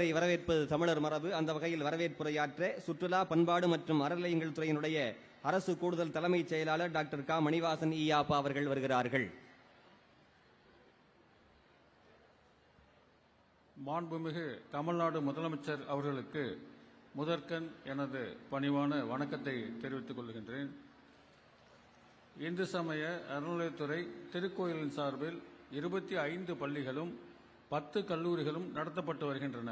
முதல்வரை வரவேற்பது தமிழர் மரபு. அந்த வகையில் வரவேற்புரையாற்ற சுற்றுலா பண்பாடு மற்றும் அறநிலையங்கள் துறையினுடைய அரசு கூடுதல் தலைமைச் செயலாளர் டாக்டர் க. மணிவாசன் ஈயாப்பா அவர்கள் வருகிறார்கள். மாண்புமிகு தமிழ்நாடு முதலமைச்சர் அவர்களுக்கு முதற்கண் எனது பணிவான வணக்கத்தை தெரிவித்துக் கொள்கின்றேன். இந்து சமய அறநிலையத்துறை திருக்கோயிலின் சார்பில் 25 பள்ளிகளும் 10 கல்லூரிகளும் நடத்தப்பட்டு வருகின்றன.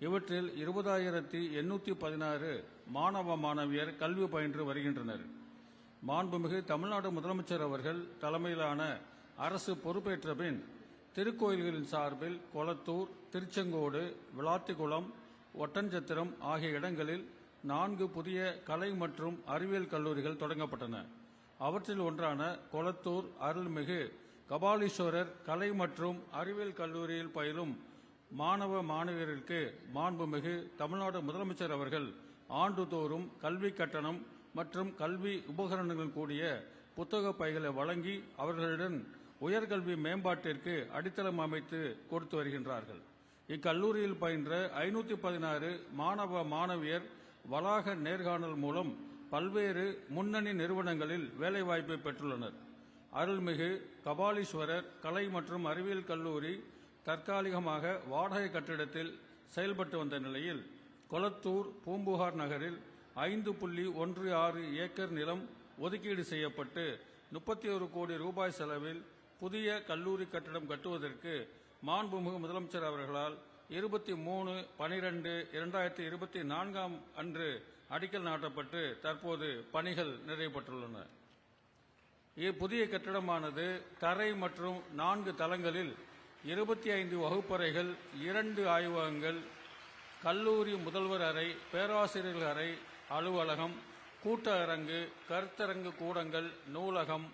இவற்றில் 20,816 மாணவ மாணவியர் கல்வி பயின்று வருகின்றனர். மாண்புமிகு தமிழ்நாடு முதலமைச்சர் அவர்கள் தலைமையிலான அரசு பொறுப்பேற்ற பின் திருக்கோயில்களின் சார்பில் கொளத்தூர், திருச்செங்கோடு, விளாத்திக்குளம், ஒட்டன்சத்திரம் ஆகிய இடங்களில் 4 புதிய கலை மற்றும் அறிவியல் கல்லூரிகள் தொடங்கப்பட்டன. அவற்றில் ஒன்றான கொளத்தூர் அருள்மிகு கபாலீஸ்வரர் கலை மற்றும் அறிவியல் கல்லூரியில் பயிலும் மாணவ மாணவியருக்கு மாண்புமிகு தமிழ்நாடு முதலமைச்சர் அவர்கள் ஆண்டுதோறும் கல்வி கட்டணம் மற்றும் கல்வி உபகரணங்கள் கூடிய புத்தக பைகளை வழங்கி அவர்களிடம் உயர்கல்வி மேம்பாட்டிற்கு அடித்தளம் அமைத்து கொடுத்து வருகின்றார்கள். இக்கல்லூரியில் பயின்ற 516 மாணவ மாணவியர் வளாக நேர்காணல் மூலம் பல்வேறு முன்னணி நிறுவனங்களில் வேலைவாய்ப்பை பெற்றுள்ளனர். அருள்மிகு கபாலீஸ்வரர் கலை மற்றும் அறிவியல் கல்லூரி தற்காலிகமாக வாடகை கட்டிடத்தில் செயல்பட்டு வந்த நிலையில் கொளத்தூர் பூம்புகார் நகரில் 5.16 ஏக்கர் நிலம் ஒதுக்கீடு செய்யப்பட்டு 31 கோடி ரூபாய் செலவில் புதிய கல்லூரி கட்டிடம் கட்டுவதற்கு மாண்புமிகு முதலமைச்சர் அவர்களால் 23/12/2024 அன்று அடிக்கல் நாட்டப்பட்டு தற்போது பணிகள் நிறைவேற்றப்பட்டுள்ளன. புதிய கட்டிடமானது தரை மற்றும் 4 தளங்களில் 25 வகுப்பறைகள், 2 ஆய்வகங்கள், கல்லூரி முதல்வர் அறை, பேராசிரியர்கள் அறை, அலுவலகம், கூட்ட அரங்கு, கருத்தரங்கு கூடங்கள், நூலகம்,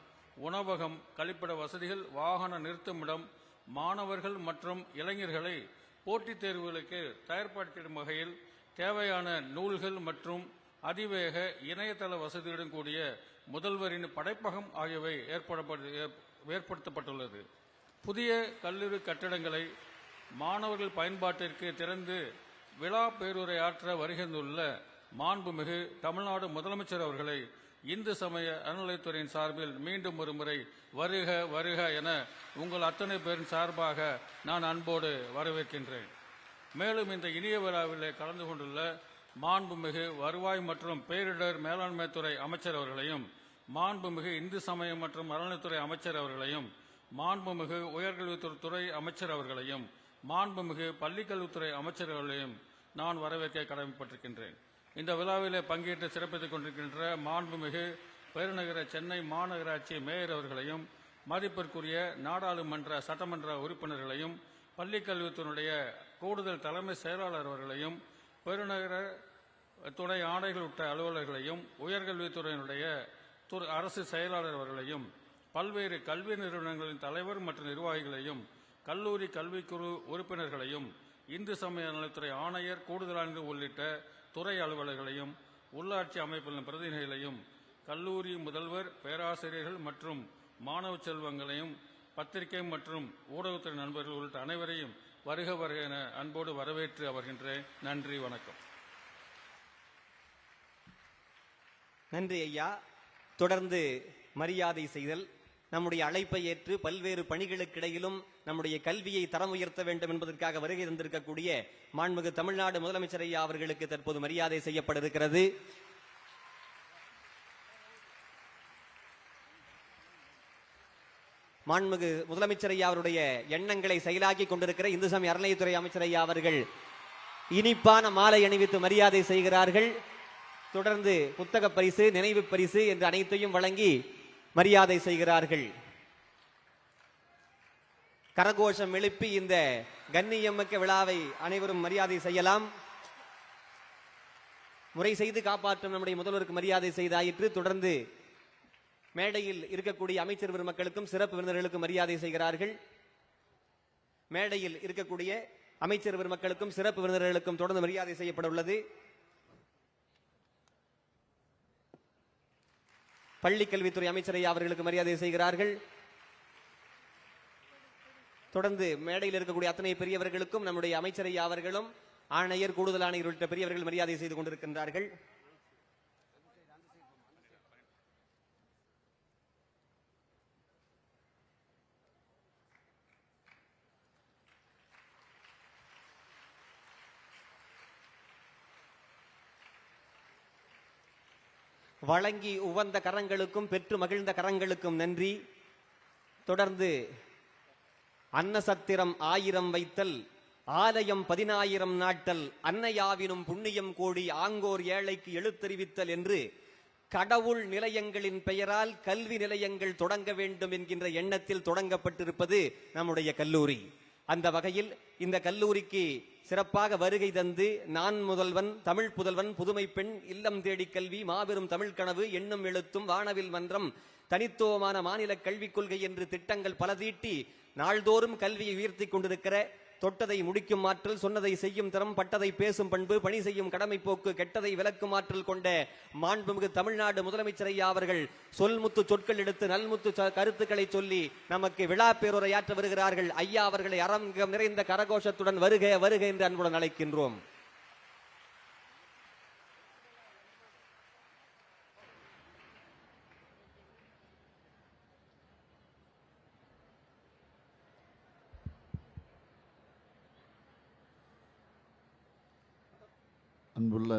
உணவகம், கழிப்பிட வசதிகள், வாகன நிறுத்துமிடம், மாணவர்கள் மற்றும் இளைஞர்களை போட்டித் தேர்வுகளுக்கு தயார்படுத்திடும் வகையில் தேவையான நூல்கள் மற்றும் அதிவேக இணையதள வசதியுடன் கூடிய முதல்வரின் படைப்பகம் ஆகியவை ஏற்படுத்தப்பட்டுள்ளது. புதிய கல்லூரி கட்டிடங்களை மாணவர்கள் பயன்பாட்டிற்கு திறந்து விழா பேருரையாற்ற வருகின்றுள்ள மாண்புமிகு தமிழ்நாடு முதலமைச்சர் அவர்களை இந்து சமய அறநிலையத்துறையின் சார்பில் மீண்டும் ஒரு முறை வருக வருக என உங்கள் அத்தனை பேரின் சார்பாக நான் அன்போடு வரவேற்கின்றேன். மேலும் இந்த இனிய விழாவிலே கலந்து கொண்டுள்ள மாண்புமிகு வருவாய் மற்றும் பேரிடர் மேலாண்மை துறை அமைச்சர் அவர்களையும், மாண்புமிகு இந்து சமயம் மற்றும் அறநிலையத்துறை அமைச்சர் அவர்களையும், மாண்புமிகு உயர்கல்வித்துறை அமைச்சர் அவர்களையும், மாண்புமிகு பள்ளிக்கல்வித்துறை அமைச்சர் அவர்களையும் நான் வரவேற்க கடமைப்பட்டிருக்கின்றேன். இந்த விழாவிலே பங்கேற்று சிறப்பித்துக் கொண்டிருக்கின்ற மாண்புமிகு பெருநகர சென்னை மாநகராட்சி மேயர் அவர்களையும், மதிப்பிற்குரிய நாடாளுமன்ற சட்டமன்ற உறுப்பினர்களையும், பள்ளிக்கல்வித்துறையினுடைய கூடுதல் தலைமை செயலாளர் அவர்களையும், பெருநகர துணை ஆணைகள் உட்பட அலுவலர்களையும், உயர்கல்வித்துறையினுடைய அரசு செயலாளர் அவர்களையும், பல்வேறு கல்வி நிறுவனங்களின் தலைவர் மற்றும் நிர்வாகிகளையும், கல்லூரி கல்விக்குழு உறுப்பினர்களையும், இந்து சமய நலத்துறை ஆணையர், கூடுதல் ஆணையர் உள்ளிட்ட துறை அலுவலர்களையும், உள்ளாட்சி அமைப்புகளின் பிரதிநிதிகளையும், கல்லூரி முதல்வர், பேராசிரியர்கள் மற்றும் மாணவ செல்வங்களையும், பத்திரிகை மற்றும் ஊடகத்துறை நண்பர்கள் உள்ளிட்ட அனைவரையும் வருக வருக என அன்போடு வரவேற்று வருகின்றேன். நன்றி, வணக்கம். நன்றி ஐயா. தொடர்ந்து மரியாதை செய்தல். நம்முடைய அழைப்பை ஏற்று பல்வேறு பணிகளுக்கிடையிலும் நம்முடைய கல்வியை தரம் உயர்த்த வேண்டும் என்பதற்காக வருகை தந்திருக்கக்கூடிய மாண்புமிகு தமிழ்நாடு முதலமைச்சர் ஐயா அவர்களுக்கு தற்போது மரியாதை செய்யப்பட இருக்கிறது. மாண்புமிகு முதலமைச்சர் ஐயா அவருடைய எண்ணங்களை செயலாக்கி கொண்டிருக்கிற இந்து சமய அறநிலையத்துறை அமைச்சர் ஐயா அவர்கள் இனிப்பான மாலை அணிவித்து மரியாதை செய்கிறார்கள். தொடர்ந்து புத்தக பரிசு, நினைவு பரிசு என்று அனைத்தையும் வழங்கி மரியாதை செய்கிறார்கள். கரகோஷம் எழுப்பி இந்த கண்ணியமிக்க விழாவை அனைவரும் மரியாதை செய்யலாம். முறை செய்து காப்பாற்றும் நம்முடைய முதல்வருக்கு மரியாதை செய்தாயிற்று. தொடர்ந்து மேடையில் இருக்கக்கூடிய அமைச்சர் பெருமக்களுக்கும் சிறப்பு விருந்தினர்களுக்கும் மரியாதை செய்கிறார்கள். மேடையில் இருக்கக்கூடிய அமைச்சர் பெருமக்களுக்கும் சிறப்பு விருந்தினர்களுக்கும் தொடர்ந்து மரியாதை செய்யப்பட உள்ளது. பள்ளிக்கல்வித்துறை அமைச்சர் ஐயா அவர்களுக்கு மரியாதை செய்கிறார்கள். தொடர்ந்து மேடையில் இருக்கக்கூடிய அத்தனை பெரியவர்களுக்கும் நம்முடைய அமைச்சர் ஐயா அவர்களும் ஆணையர், கூடுதல் ஆணையர் உள்ளிட்ட பெரியவர்கள் மரியாதை செய்து கொண்டிருக்கின்றார்கள். வழங்கி உவந்த கரங்களுக்கும் பெற்று மகிழ்ந்த கரங்களுக்கும் நன்றி. தொடர்ந்து அன்னசத்திரம் 1000 வைத்தல், ஆலயம் 10000 நாட்டல், அன்னையாவினும் புண்ணியம் கோடி ஆங்கோர் ஏழைக்கு எழுத்தறிவித்தல் என்று கடவுள் நிலையங்களின் பெயரால் கல்வி நிலையங்கள் தொடங்க வேண்டும் என்கின்ற எண்ணத்தில் தொடங்கப்பட்டிருப்பது நம்முடைய கல்லூரி. அந்த வகையில் இந்த கல்லூரிக்கு சிறப்பாக வருகை தந்து நான் முதல்வன், தமிழ் புதல்வன், புதுமை பெண், இல்லம் தேடி கல்வி, மாபெரும் தமிழ் கனவு, எண்ணும் எழுத்தும், வானவில் மன்றம், தனித்துவமான மாநில கல்விக் கொள்கை என்று திட்டங்கள் பல தீட்டி நாள்தோறும் கல்வியை உயர்த்தி கொண்டிருக்கிற, தொட்டதை முடிக்கும் ஆற்றல், சொன்னதை செய்யும் திறம், பட்டதை பேசும் பண்பு, பணி செய்யும் கடமை போக்கு, கெட்டதை விலக்கும் ஆற்றல் கொண்ட மாண்புமிகு தமிழ்நாடு முதலமைச்சர் ஐயா அவர்கள் சொல்முத்து சொற்கள் எடுத்து நல்முத்து கருத்துக்களை சொல்லி நமக்கு விழா பேருரையாற்ற வருகிறார்கள். ஐயா அவர்களை அரங்கம் நிறைந்த கரகோஷத்துடன் வருக வருக என்று அன்புடன் அழைக்கின்றோம். அன்புள்ள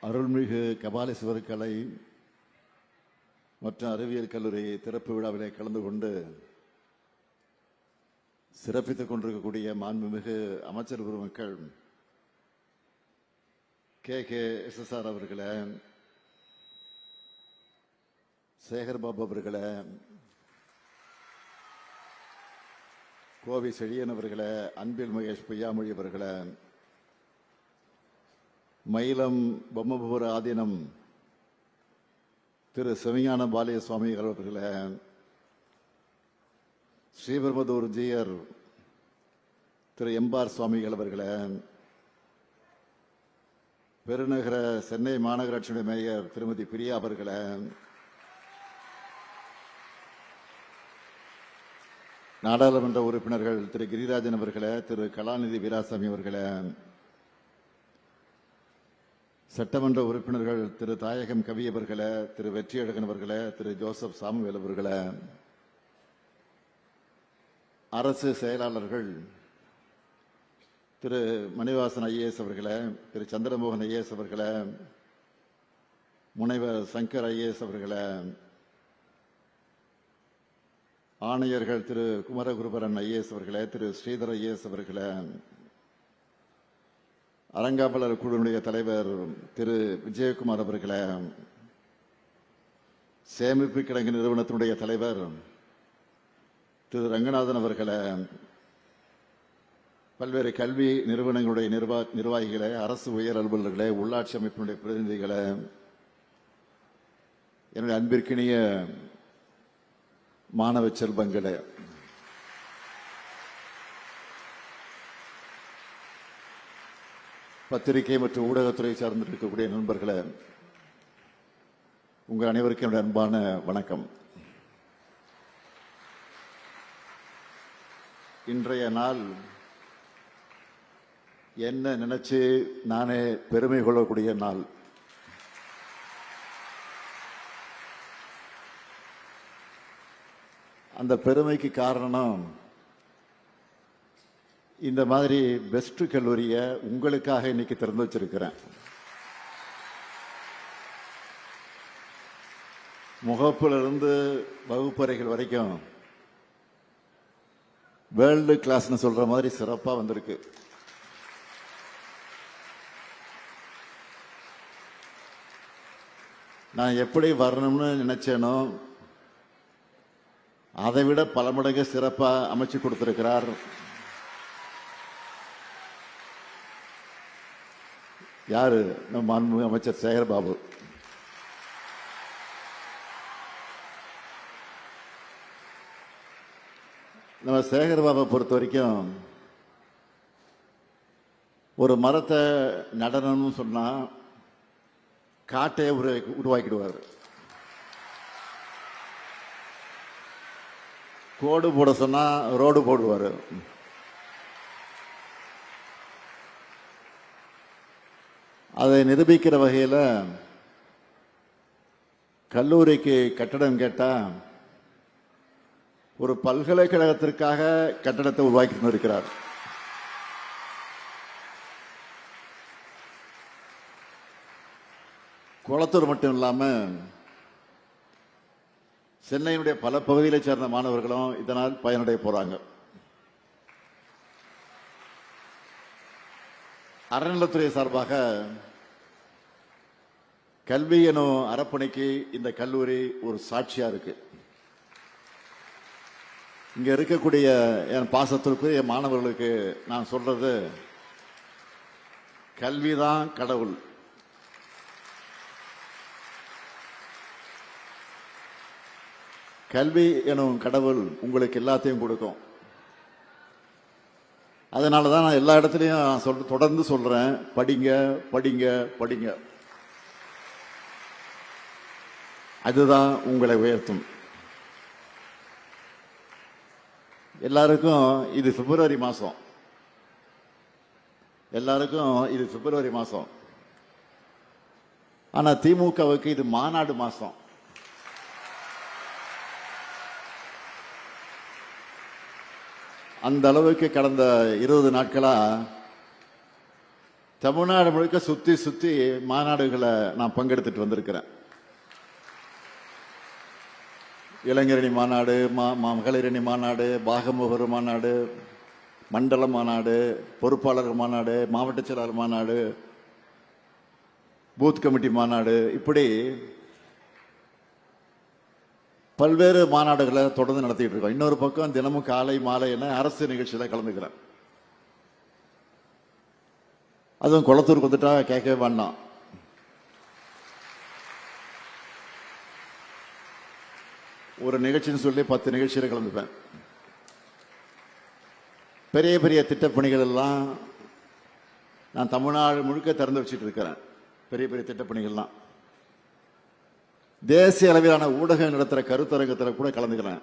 அருள்மிகு கபாலீஸ்வரர் கலை மற்றும் அறிவியல் கல்லூரி திறப்பு விழாவிலே கலந்து கொண்டு சிறப்பித்துக் கொண்டிருக்கக்கூடிய மாண்புமிகு அமைச்சர் பெருமக்கள் KKSSR அவர்களே, சேகர்பாபு அவர்களே, கோவை செழியன் அவர்களே, அன்பில் மகேஷ் பொய்யாமொழி அவர்களே, மயிலம் பொம்மபுர ஆதீனம் திரு சிவஞான பாலிய சுவாமிகள் அவர்களே, ஸ்ரீபெரும்புதூர் ஜீயர் திரு எம்பார் சுவாமிகள் அவர்களே, பெருநகர சென்னை மாநகராட்சியுடைய மேயர் திருமதி பிரியா அவர்களே, நாடாளுமன்ற உறுப்பினர்கள் திரு கிரிராஜன் அவர்களே, திரு கலாநிதி வீராசாமி அவர்களே, சட்டமன்ற உறுப்பினர்கள் திரு தாயகம் கவி அவர்களே, திரு வெற்றியழகன் அவர்களே, திரு ஜோசப் சாமுவேல் அவர்களே, அரசு செயலாளர்கள் திரு மணிவாசன் IAS அவர்களே, திரு சந்திரமோகன் IAS அவர்களே, முனைவர் சங்கர் IAS அவர்களே, ஆணையர்கள் திரு குமரகுருபரன் IAS அவர்களே, திரு ஸ்ரீதர் IAS அவர்களே, அரங்காவலர் குழுவினுடைய தலைவர் திரு விஜயகுமார் அவர்களே, சேமிப்பு கிடங்கு நிறுவனத்தினுடைய தலைவர் திரு ரங்கநாதன் அவர்களே, பல்வேறு கல்வி நிறுவனங்களுடைய நிர்வாகிகளே, அரசு உயர் அலுவலர்களே, உள்ளாட்சி அமைப்பினுடைய பிரதிநிதிகளே, என்னுடைய அன்பிற்கினிய மாணவ செல்வங்களே, பத்திரிகை மற்றும் ஊடகத்துறை சார்ந்திருக்கக்கூடிய நண்பர்களே, உங்கள் அனைவருக்கும் என்னுடைய அன்பான வணக்கம். இன்றைய நாள் என்ன நினைச்சு நானே பெருமை கொள்ளக்கூடிய நாள். அந்த பெருமைக்கு காரணம், இந்த மாதிரி பெஸ்ட் கல்லூரியை உங்களுக்காக இன்னைக்கு திறந்து வச்சிருக்கிறேன். முகப்பிலிருந்து வகுப்பறைகள் வரைக்கும் வேர்ல்டு கிளாஸ்னு சொல்ற மாதிரி சிறப்பா வந்திருக்கு. நான் எப்படி வரணும்னு நினைச்சேனோ அதை விட பல மடங்கு சிறப்பா அமைச்சு கொடுத்திருக்கிறார் யாரு? நம்ம மாண்புமிகு அமைச்சர் சேகர்பாபு. நம்ம சேகர்பாபை பொறுத்த வரைக்கும் ஒரு மரத்தை நடணும்னு சொன்னா காட்டையே உருவாக்கிடுவார். கோடு போட சொன்னா ரோடு போடுவார். அதை நிரூபிக்கிற வகையில் கல்லூரிக்கு கட்டடம் கேட்டா ஒரு பல்கலைக்கழகத்திற்காக கட்டடத்தை உருவாக்கி இருக்கிறார். குளத்தூர் மட்டும் இல்லாம சென்னையினுடைய பல பகுதிகளை சேர்ந்த மாணவர்களும் இதனால் பயனடைய போறாங்க. அறநிலைத்துறை சார்பாக கல்வி எனும் அறப்பணிக்கு இந்த கல்லூரி ஒரு சாட்சியா இருக்கு. இங்க இருக்கக்கூடிய என் பாசத்திற்குரிய மாணவர்களுக்கு நான் சொல்றது, கல்விதான் கடவுள். கல்வி எனும் கடவுள் உங்களுக்கு எல்லாத்தையும் கொடுக்கும். அதனால தான் நான் எல்லா இடத்துலையும் தொடர்ந்து சொல்றேன், படிங்க படிங்க படிங்க. அதுதான் உங்களை உயர்த்தும். எல்லாருக்கும் இது பிப்ரவரி மாசம், எல்லாருக்கும் இது பிப்ரவரி மாசம். ஆனா திமுகவுக்கு இது மாநாடு மாசம். அந்த அளவுக்கு கடந்த 20 நாட்களா தமிழ்நாடு முழுக்க சுத்தி சுத்தி மாநாடுகளை நான் பங்கெடுத்துட்டு வந்திருக்கிறேன். இளைஞரணி மாநாடு, மகளிரணி மாநாடு, பாகமுகர் மாநாடு, மண்டல மாநாடு, பொறுப்பாளர் மாநாடு, மாவட்ட செயலாளர் மாநாடு, பூத் கமிட்டி மாநாடு, இப்படி பல்வேறு மாநாடுகளை தொடர்ந்து நடத்திட்டு இருக்கோம். இன்னொரு பக்கம் தினமும் காலை மாலை என அரசு நிகழ்ச்சியில கலந்துக்கிறேன். அதுவும் குளத்தூருக்கு வந்துட்டா கேட்கவே வேண்டாம். ஒரு நிகழ்ச்சின்னு சொல்லி 10 நிகழ்ச்சியில கலந்துப்பேன். பெரிய பெரிய திட்டப்பணிகள் எல்லாம் நான் தமிழ்நாடு முழுக்க திறந்து வச்சுட்டு இருக்கிறேன். பெரிய பெரிய திட்டப்பணிகள்லாம் தேசிய அளவிலான ஊடகம் நடத்துகிற கருத்தரங்கத்தில் கூட கலந்துக்கிறேன்.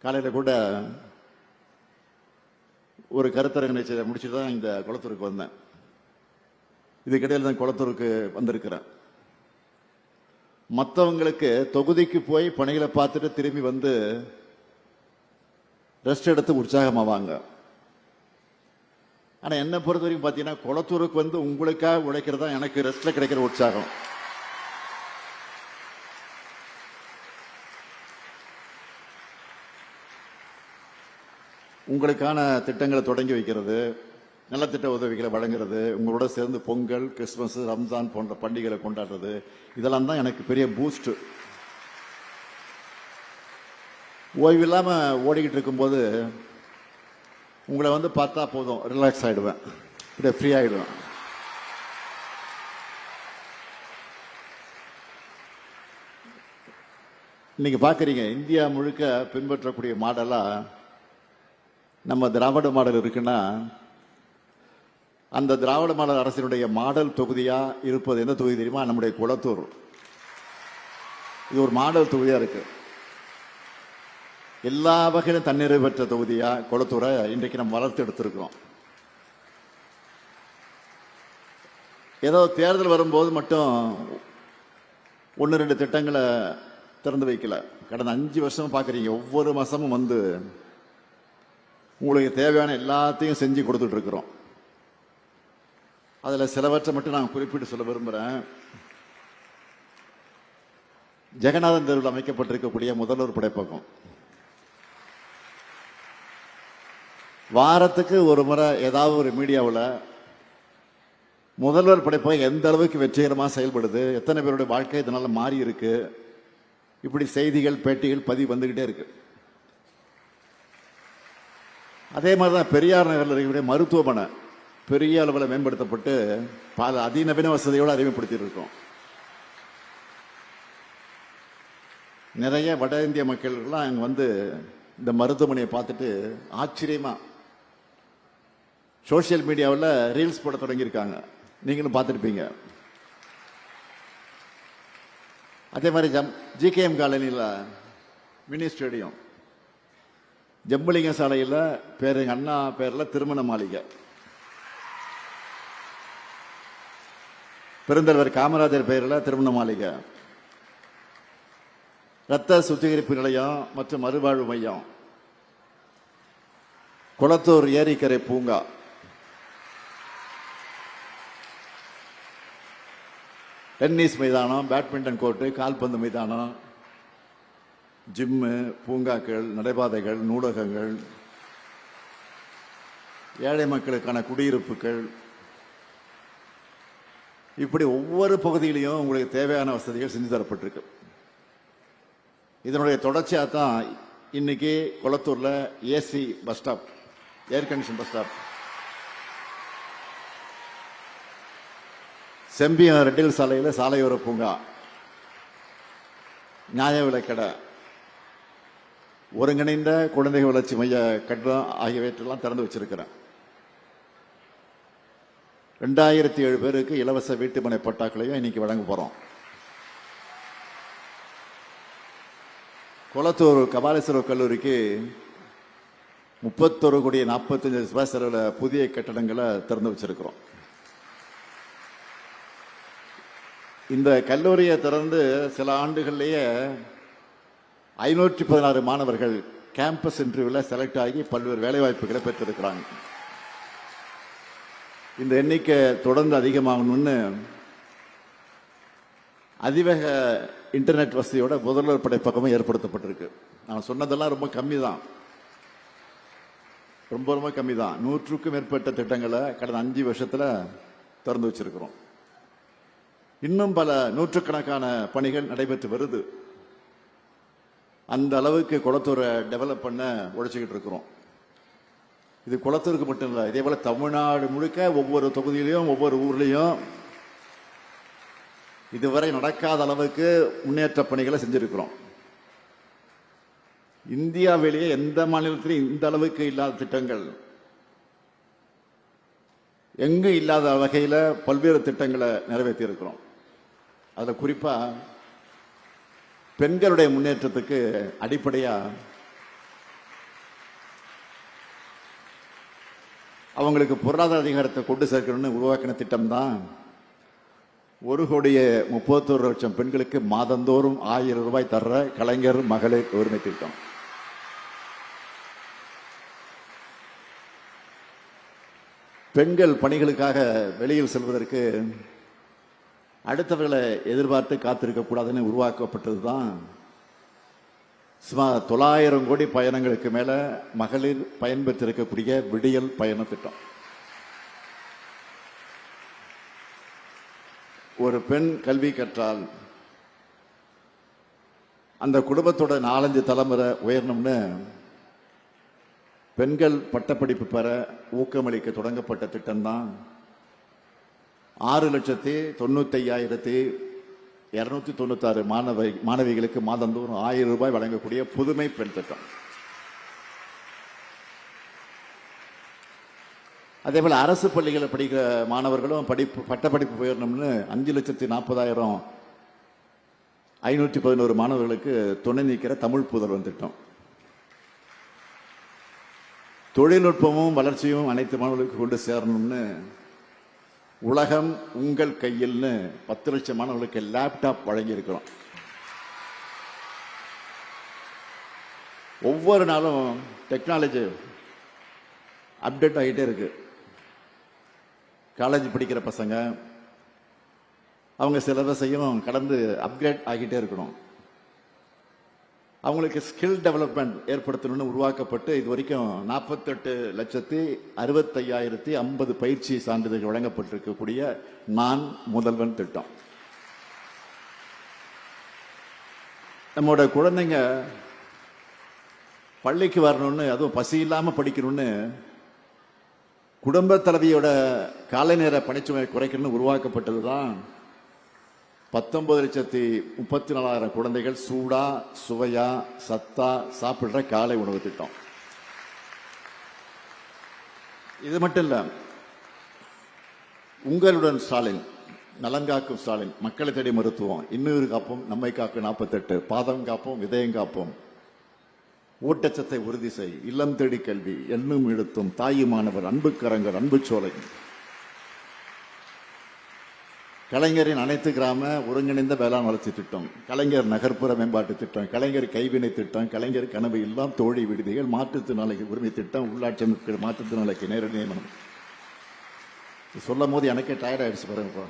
காலையில் கூட ஒரு கருத்தரங்க நிகழ்ச்சியை முடிச்சுட்டு தான் இந்த குளத்தூருக்கு வந்தேன். இதுக்கிடையில் தான் குளத்தூருக்கு வந்திருக்கிறேன். மற்றவங்களுக்கு தொகுதிக்கு போய் பணிகளை பார்த்துட்டு திரும்பி வந்து ரெஸ்ட் எடுத்து உற்சாகமாவாங்க. ஆனால் என்னை பொறுத்த வரைக்கும் பார்த்தீங்கன்னா, குளத்தூருக்கு வந்து உங்களுக்காக உழைக்கிறது தான் எனக்கு ரெஸ்ட்ல கிடைக்கிற உற்சாகம். உங்களுக்கான திட்டங்களை தொடங்கி வைக்கிறது, நலத்திட்ட உதவிகளை வழங்குறது, உங்களோட சேர்ந்து பொங்கல், கிறிஸ்துமஸ், ரம்ஜான் போன்ற பண்டிகைகளை கொண்டாடுறது, இதெல்லாம் தான் எனக்கு பெரிய பூஸ்ட். ஓய்வு இல்லாமல் ஓடிக்கிட்டு இருக்கும்போது உங்களை வந்து பார்த்தா போதும், ரிலாக்ஸ் ஆகிடுவேன், இப்படியே ஃப்ரீ ஆகிடுவேன். இன்னைக்கு பார்க்குறீங்க, இந்தியா முழுக்க பின்பற்றக்கூடிய மாடலாக நம்ம திராவிட மாடல் இருக்குன்னா, அந்த திராவிட மாடல் அரசினுடைய மாடல் தொகுதியா இருப்பது எந்த தொகுதி தெரியுமா? நம்முடைய குளத்தூர். இது ஒரு மாடல் தொகுதியா இருக்கு. எல்லா வகையிலும் தன்னிறைவு பெற்ற தொகுதியா குளத்தூரை இன்றைக்கு நம்ம வளர்த்து எடுத்திருக்கிறோம். ஏதோ தேர்தல் வரும்போது மட்டும் 1-2 திட்டங்களை திறந்து வைக்கல. கடந்த 5 வருஷம் பார்க்குறீங்க, ஒவ்வொரு மாசமும் வந்து உங்களுக்கு தேவையான எல்லாத்தையும் செஞ்சு கொடுத்துட்டு இருக்கிறோம். அதில் சிலவற்றை மட்டும் நான் குறிப்பிட்டு சொல்ல விரும்புகிறேன். ஜெகநாதன் தெருவில் அமைக்கப்பட்டிருக்கக்கூடிய முதல்வர் படைப்பகம், வாரத்துக்கு ஒரு முறை ஏதாவது ஒரு மீடியாவில் முதல்வர் படைப்பகம் எந்த அளவுக்கு வெற்றிகரமாக செயல்படுது, எத்தனை பேருடைய வாழ்க்கை இதனால மாறி இருக்கு, இப்படி செய்திகள், பேட்டிகள் பதிவு வந்துகிட்டே இருக்கு. அதே மாதிரி தான் பெரியார் நகரில் இருக்கக்கூடிய மருத்துவமனை பெரிய அளவில் மேம்படுத்தப்பட்டு பல அதிநவீன வசதியோடு அறிமுகப்படுத்திட்டு இருக்கோம். நிறைய வட இந்திய மக்கள்லாம் அங்கே வந்து இந்த மருத்துவமனையை பார்த்துட்டு ஆச்சரியமா சோசியல் மீடியாவில் ரீல்ஸ் போட தொடங்கியிருக்காங்க. நீங்களும் பார்த்துருப்பீங்க. அதே மாதிரி GKM காலனியில் மினி ஸ்டேடியம். ஜம்புலிங்க சாலையில் பேர் எங்க அண்ணா பேர்ல திருமண மாளிகை. பெருந்தலைவர் காமராஜர் பெயரில் திருமண மாளிகை. ரத்த சுத்திகரிப்பு நிலையம் மற்றும் மறுவாழ்வு மையம். குளத்தூர் ஏரிக்கரை பூங்கா. டென்னிஸ் மைதானம், பேட்மிண்டன் கோர்ட்டு, கால்பந்து மைதானம், ஜிம்மு, பூங்காக்கள், நடைபாதைகள், நூலகங்கள், ஏழை மக்களுக்கான குடியிருப்புகள், இப்படி ஒவ்வொரு பகுதியிலையும் உங்களுக்கு தேவையான வசதிகள் செஞ்சு தரப்பட்டிருக்கு. இதனுடைய தொடர்ச்சியாக தான் இன்னைக்கு குளத்தூர்ல AC bus stop, air condition bus stop, Sembiam ரெட்டில் சாலையில் சாலையோர பூங்கா, நியாய விலைக்கடை, ஒருங்கிணைந்த குழந்தைகள் வளர்ச்சி மைய கட்டணம் ஆகியவற்றெல்லாம் திறந்து வச்சிருக்கிறேன். 2007 பேருக்கு இலவச வீட்டுமனை பட்டாக்களையும் இன்னைக்கு வழங்க போறோம். குளத்தூர் கபாலீஸ்வரர் கல்லூரிக்கு 31,45,00,000 செலவில் புதிய கட்டடங்களை திறந்து வச்சிருக்கிறோம். இந்த கல்லூரியை திறந்து சில ஆண்டுகள்லேயே 516 மாணவர்கள் கேம்பஸ் இன்டர்வியூவில் செலக்ட் ஆகி பல்வேறு வேலைவாய்ப்புகளை பெற்றிருக்கிறாங்க. இந்த எண்ணிக்கை தொடர்ந்து அதிகமாகணும்னு அதிவேக இன்டர்நெட் வசதியோட முதல்வர் படைப்பகமும் ஏற்படுத்தப்பட்டிருக்கு. நான் சொன்னதெல்லாம் ரொம்ப கம்மி தான், ரொம்ப கம்மி தான். 100க்கும் மேற்பட்ட திட்டங்களை கடந்த 5 வருஷத்துல திறந்து வச்சிருக்கிறோம். இன்னும் பல நூற்றுக்கணக்கான பணிகள் நடைபெற்று வருது. அந்த அளவுக்கு குளத்தூரை டெவலப் பண்ண உழைச்சிக்கிட்டு இருக்கிறோம். இது குளத்தூருக்கு மட்டும் இல்லை, இதே போல தமிழ்நாடு முழுக்க ஒவ்வொரு தொகுதியிலையும் ஒவ்வொரு ஊர்லயும் இதுவரை நடக்காத அளவுக்கு முன்னேற்ற பணிகளை செஞ்சிருக்கிறோம். இந்தியாவிலேயே எந்த மாநிலத்திலும் இந்த அளவுக்கு இல்லாத திட்டங்கள், எங்கு இல்லாத வகையில் பல்வேறு திட்டங்களை நிறைவேற்றி இருக்கிறோம். அதுல குறிப்பா பெண்களுடைய முன்னேற்றத்துக்கு அடிப்படையா அவங்களுக்கு பொருளாதார அதிகாரத்தை கொண்டு சேர்க்கணும்னு உருவாக்கின திட்டம் தான் 1,31,00,000 பெண்களுக்கு மாதந்தோறும் 1000 ரூபாய் தர்ற கலைஞர் மகளிர் உரிமை திட்டம். பெண்கள் பணிகளுக்காக வெளியில் செல்வதற்கு அடுத்தவர்களை எதிர்பார்த்து காத்திருக்க கூடாதுன்னு உருவாக்கப்பட்டதுதான் சுமார் 900 கோடி பயணங்களுக்கு மேல மகளிர் பயன்பெற்றிருக்கக்கூடிய விடியல் பயண திட்டம். ஒரு பெண் கல்வி கற்றால் அந்த குடும்பத்தோட 4-5 தலைமுறை உயரணும்னு பெண்கள் பட்டப்படிப்பு பெற ஊக்கமளிக்க தொடங்கப்பட்ட திட்டம் தான் 6,95,296 மாணவிகளுக்கு மாதந்தோறும் 1000 ரூபாய் வழங்கக்கூடிய புதுமை பெண் திட்டம். அதே போல அரசு பள்ளிகளை படிக்கிற மாணவர்களும் பட்டப்படிப்பு உயரணும்னு 5,40,511 மாணவர்களுக்கு துணை நிற்கிற தமிழ் புதல்வன் திட்டம். தொழில்நுட்பமும் வளர்ச்சியும் அனைத்து மாணவர்களுக்கு கொண்டு சேரணும்னு உலகம் உங்கள் கையில்னு 10 லட்சம் மாணவர்களுக்கு லேப்டாப் வழங்கி இருக்கிறோம். ஒவ்வொரு நாளும் டெக்னாலஜி அப்டேட் ஆகிட்டே இருக்கு. காலேஜ் படிக்கிற பசங்க அவங்க சிலபஸையும் கடந்து அப்கிரேட் ஆகிட்டே இருக்கணும். அவங்களுக்கு ஸ்கில் டெவலப்மெண்ட் ஏற்படுத்தணும்னு உருவாக்கப்பட்டு இது வரைக்கும் 48,65,050 பயிற்சி சான்றிதழ்கள் வழங்கப்பட்டிருக்கக்கூடிய நான் முதல்வன் திட்டம். நம்மோட குழந்தைங்க பள்ளிக்கு வரணும்னு, அதுவும் பசி இல்லாம படிக்கணும்னு குடும்ப தலைவியோட காலை நேர பணிச்சுமை குறைக்கணும்னு உருவாக்கப்பட்டதுதான் 19,34,000 குழந்தைகள் சூடா சுவையா சத்தா சாப்பிடுற காலை உணவு திட்டம். இது மட்டும் இல்ல, உங்களுடன் ஸ்டாலின், நலன்காக்கும் ஸ்டாலின், மக்களை தேடி மருத்துவம், இன்னொரு காப்போம், நம்மை காக்கும் 48, பாதம் காப்போம், இதயம் காப்போம், ஊட்டச்சத்தை உறுதி செய், இல்லம் தேடி கல்வி, எண்ணும் எழுத்தும், தாயுமானவர், அன்புக்கரங்கர், அன்பு சோலை, கலைஞரின் அனைத்து கிராம ஒருங்கிணைந்த வேளாண் வளர்ச்சி திட்டம், கலைஞர் நகர்ப்புற மேம்பாட்டு திட்டம், கலைஞர் கைவினை திட்டம், கலைஞர் கனவு இல்லம் தோழி விடுதிகள், மாற்றுத்திறனாளிகள் உரிமை திட்டம், உள்ளாட்சி அமைப்புகள் மாற்றுத்திறனாளிக்கு நேரடி நியமனம். சொல்லும் போது எனக்கே டயர்ட் ஆயிடுச்சு பாருங்க,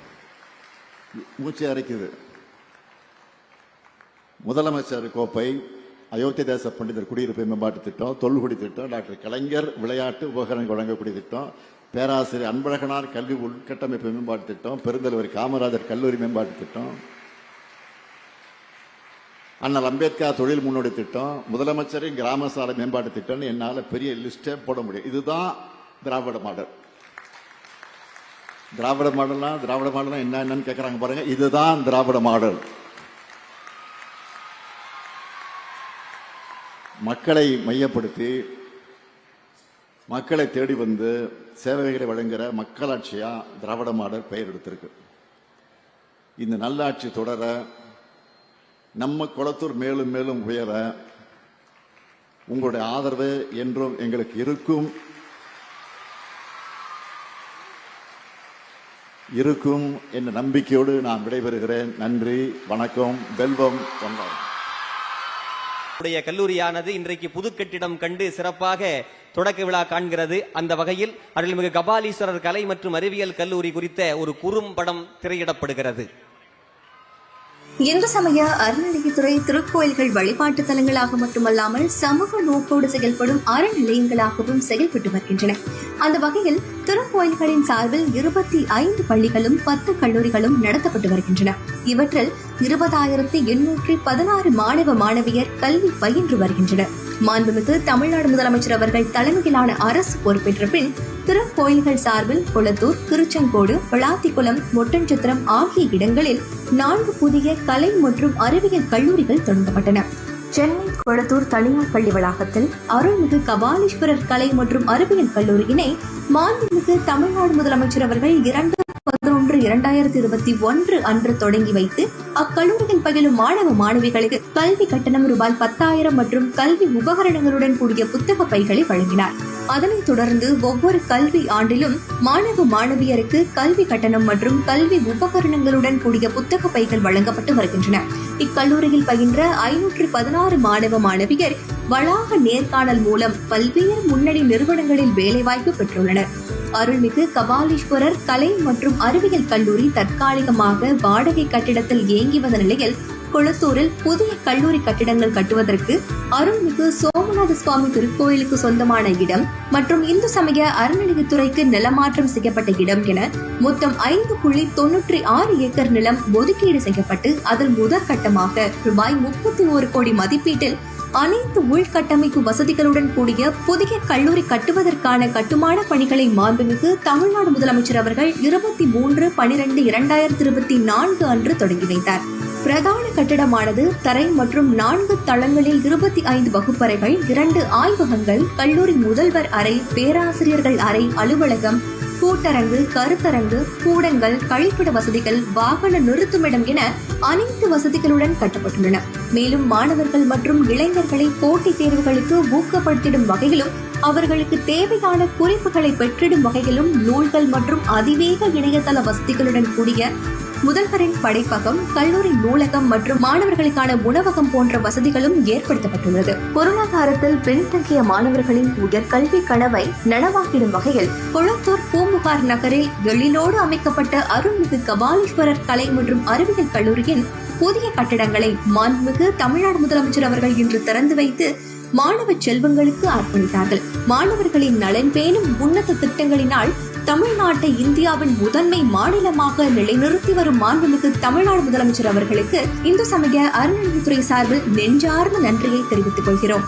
மூச்சு அரைக்குது. முதலமைச்சர் கோப்பை, அயோத்தி தேச பண்டிதர் குடியிருப்பு மேம்பாட்டு திட்டம், தொல்குடி திட்டம், டாக்டர் கலைஞர் விளையாட்டு உபகரணங்கள் வழங்கக்கூடிய திட்டம், பேராசிரியர் அன்பழகனார் கல்வி உள்கட்டமைப்பு மேம்பாட்டு திட்டம், பெருந்தலைவர் காமராஜர் கல்லூரி மேம்பாட்டு திட்டம், அண்ணல் அம்பேத்கர் தொழில் முன்னோடி திட்டம், முதலமைச்சரின் கிராம சாலை மேம்பாட்டு திட்டம், என்னால் பெரிய லிஸ்டே போட முடியும். இதுதான் திராவிட மாடல். திராவிட மாடல்னா என்னன்னு கேட்கறாங்க பாருங்க. இதுதான் திராவிட மாடல். மக்களை மையப்படுத்தி மக்களை தேடி வந்து சேவைகளை வழங்குகிற மக்களாட்சியா திராவிட மாடல் பெயர் எடுத்திருக்கு. இந்த நல்லாட்சி தொடர, நம்ம குளத்தூர் மேலும் மேலும் உயர உங்களுடைய ஆதரவு என்றும் எங்களுக்கு இருக்கும் என்ற நம்பிக்கையோடு நான் விடைபெறுகிறேன். நன்றி, வணக்கம். வெல்வம் கொண்டாடும். கல்லூரியானது இன்றைக்கு புது கட்டிடம் கண்டு சிறப்பாக தொடக்க விழா காண்கிறது. அந்த வகையில் அருள்மிகு கபாலீஸ்வரர் கலை மற்றும் அறிவியல் கல்லூரி குறித்த ஒரு குறும்படம் திரையிடப்படுகிறது. இந்து சமய அறநிலையத்துறை திருக்கோயில்கள் வழிபாட்டு தலங்களாக மட்டுமல்லாமல் சமூக நோக்கோடு செயல்படும் அறநிலையங்களாகவும் செயல்பட்டு வருகின்றன. அந்த வகையில் திருக்கோயில்களின் சார்பில் 25 பள்ளிகளும் 10 கல்லூரிகளும் நடத்தப்பட்டு வருகின்றன. இவற்றில் 20,816 மாணவ மாணவியர் கல்வி பயின்று வருகின்றனர். மாண்புமிகு தமிழ்நாடு முதலமைச்சர் அவர்கள் தலைமையிலான அரசு பொறுப்பேற்ற பின் திருக்கோயில்கள் சார்பில் கொளத்தூர், திருச்செங்கோடு, விளாத்திக்குளம், ஒட்டன்சத்திரம் ஆகிய இடங்களில் 4 புதிய கலை மற்றும் அறிவியல் கல்லூரிகள் தொடங்கப்பட்டன. சென்னை கொளத்தூர் தனியார் பள்ளி வளாகத்தில் அருள்மிகு கபாலீஸ்வரர் கலை மற்றும் அறிவியல் கல்லூரியினை மாண்புமிகு தமிழ்நாடு முதலமைச்சர் அவர்கள் 2/11/2021 அன்று தொடங்கி வைத்து அக்கல்லூரியில் பயிலும் மாணவ மாணவிகளுக்கு கல்வி கட்டணம் ரூபாய் 10,000 மற்றும் கல்வி உபகரணங்களுடன் கூடிய புத்தக பைகளை வழங்கினார். அதனைத் தொடர்ந்து ஒவ்வொரு கல்வி ஆண்டிலும் மாணவ மாணவியருக்கு கல்வி கட்டணம் மற்றும் கல்வி உபகரணங்களுடன் கூடிய புத்தக பைகள் வழங்கப்பட்டு வருகின்றன. இக்கல்லூரியில் பயின்ற 516 மாணவ மாணவியர் வளாக நேர்காணல் மூலம் பல்வேறு முன்னணி நிறுவனங்களில் வேலைவாய்ப்பு பெற்றுள்ளனர். அருள்மிகு கபாலீஸ்வரர் கலை மற்றும் அறிவியல் கல்லூரி தற்காலிகமாக வாடகை கட்டிடத்தில் இயங்கி வந்த நிலையில் கொளத்தூரில் புதிய கல்லூரி கட்டிடங்கள் கட்டுவதற்கு அருள்மிகு சோமநாத சுவாமி திருக்கோயிலுக்கு சொந்தமான இடம் மற்றும் இந்து சமய அறநிலையத்துறைக்கு நிலமாற்றம் செய்யப்பட்ட இடம் என மொத்தம் 5.96 ஏக்கர் நிலம் ஒதுக்கீடு செய்யப்பட்டு அதில் முதற்கட்டமாக ரூபாய் 31 கோடி மதிப்பீட்டில் அனைத்து உள்கட்டமைப்பு வசதிகளுடன் கூடிய புதிய கல்லூரி கட்டுவதற்கான கட்டுமான பணிகளை மாண்புமிகு தமிழ்நாடு முதலமைச்சர் அவர்கள் 23/12/2024 அன்று தொடங்கி வைத்தார். பிரதான கட்டிடமானது தரை மற்றும் 4 தளங்களில் 25 வகுப்பறைகள், 2 ஆய்வகங்கள், கல்லூரி முதல்வர் அறை, பேராசிரியர்கள் அறை, அலுவலகம், கூட்டரங்கு, கருத்தரங்கு, கூடங்கள், கழிப்பிட வசதிகள், வாகன நிறுத்துமிடம் என அனைத்து வசதிகளுடன் கட்டப்பட்டுள்ளன. மேலும் மாணவர்கள் மற்றும் இளைஞர்களை போட்டித் தேர்வுகளுக்கு ஊக்கப்படுத்திடும் வகையிலும் அவர்களுக்கு தேவையான குறிப்புகளை பெற்றிடும் வகையிலும் நூல்கள் மற்றும் அதிவேக இணையதள வசதிகளுடன் கூடிய முதல்வரின் படைப்பகம், கல்லூரி நூலகம் மற்றும் மாணவர்களுக்கான உணவகம் போன்ற வசதிகளும் ஏற்படுத்தப்பட்டுள்ளது. பொருளாதாரத்தில் பின்தங்கிய மாணவர்களின் உயர்கல்வி கனவை நனவாக்கிடும் வகையில் கொளத்தூர் பூம்புகார் நகரில் எழிலோடு அமைக்கப்பட்ட அருள்மிகு கபாலீஸ்வரர் கலை மற்றும் அறிவியல் கல்லூரியின் புதிய கட்டடங்களை மாண்புமிகு தமிழ்நாடு முதலமைச்சர் அவர்கள் இன்று திறந்து வைத்து மாணவ செல்வங்களுக்கு அர்ப்பணித்தார்கள். மாணவர்களின் நலன் பேணும் உன்னத திட்டங்களினால் தமிழ்நாட்டை இந்தியாவின் முதன்மை மாநிலமாக நிலைநிறுத்தி வரும் மாண்புமிகு தமிழ்நாடு முதலமைச்சர் அவர்களுக்கு இந்து சமய அறநிலையத்துறை சார்பில் நெஞ்சார்ந்த நன்றியை தெரிவித்துக் கொள்கிறோம்.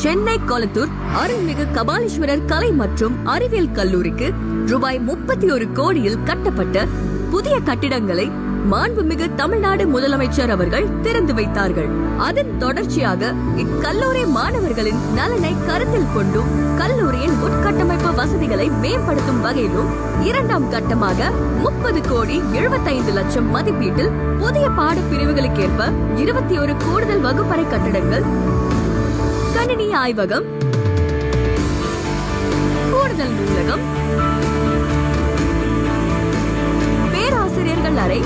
சென்னை கொளத்தூர் அருள்மிகு கபாலீஸ்வரர் கலை மற்றும் அறிவியல் கல்லூரிக்கு ரூபாய் 31 கோடியில் கட்டப்பட்ட புதிய கட்டிடங்களை மாண்புமிகு தமிழ்நாடு முதலமைச்சர் அவர்கள் திறந்து வைத்தார்கள். அதன் தொடர்ச்சியாக இக்கல்லூரி மாணவர்களின் நலனை கருத்தில் கொண்டும் கல்லூரியின் உட்கட்டமைப்பு வசதிகளை மேம்படுத்தும் வகையிலும் 2ஆம் கட்டமாக 30,75,00,000 மதிப்பீட்டில் புதிய பாடப்பிரிவுகளுக்கேற்ப 21 கூடுதல் வகுப்பறை கட்டடங்கள், கணினி ஆய்வகம், கூடுதல் நூலகம், பேராசிரியர்கள் அறை,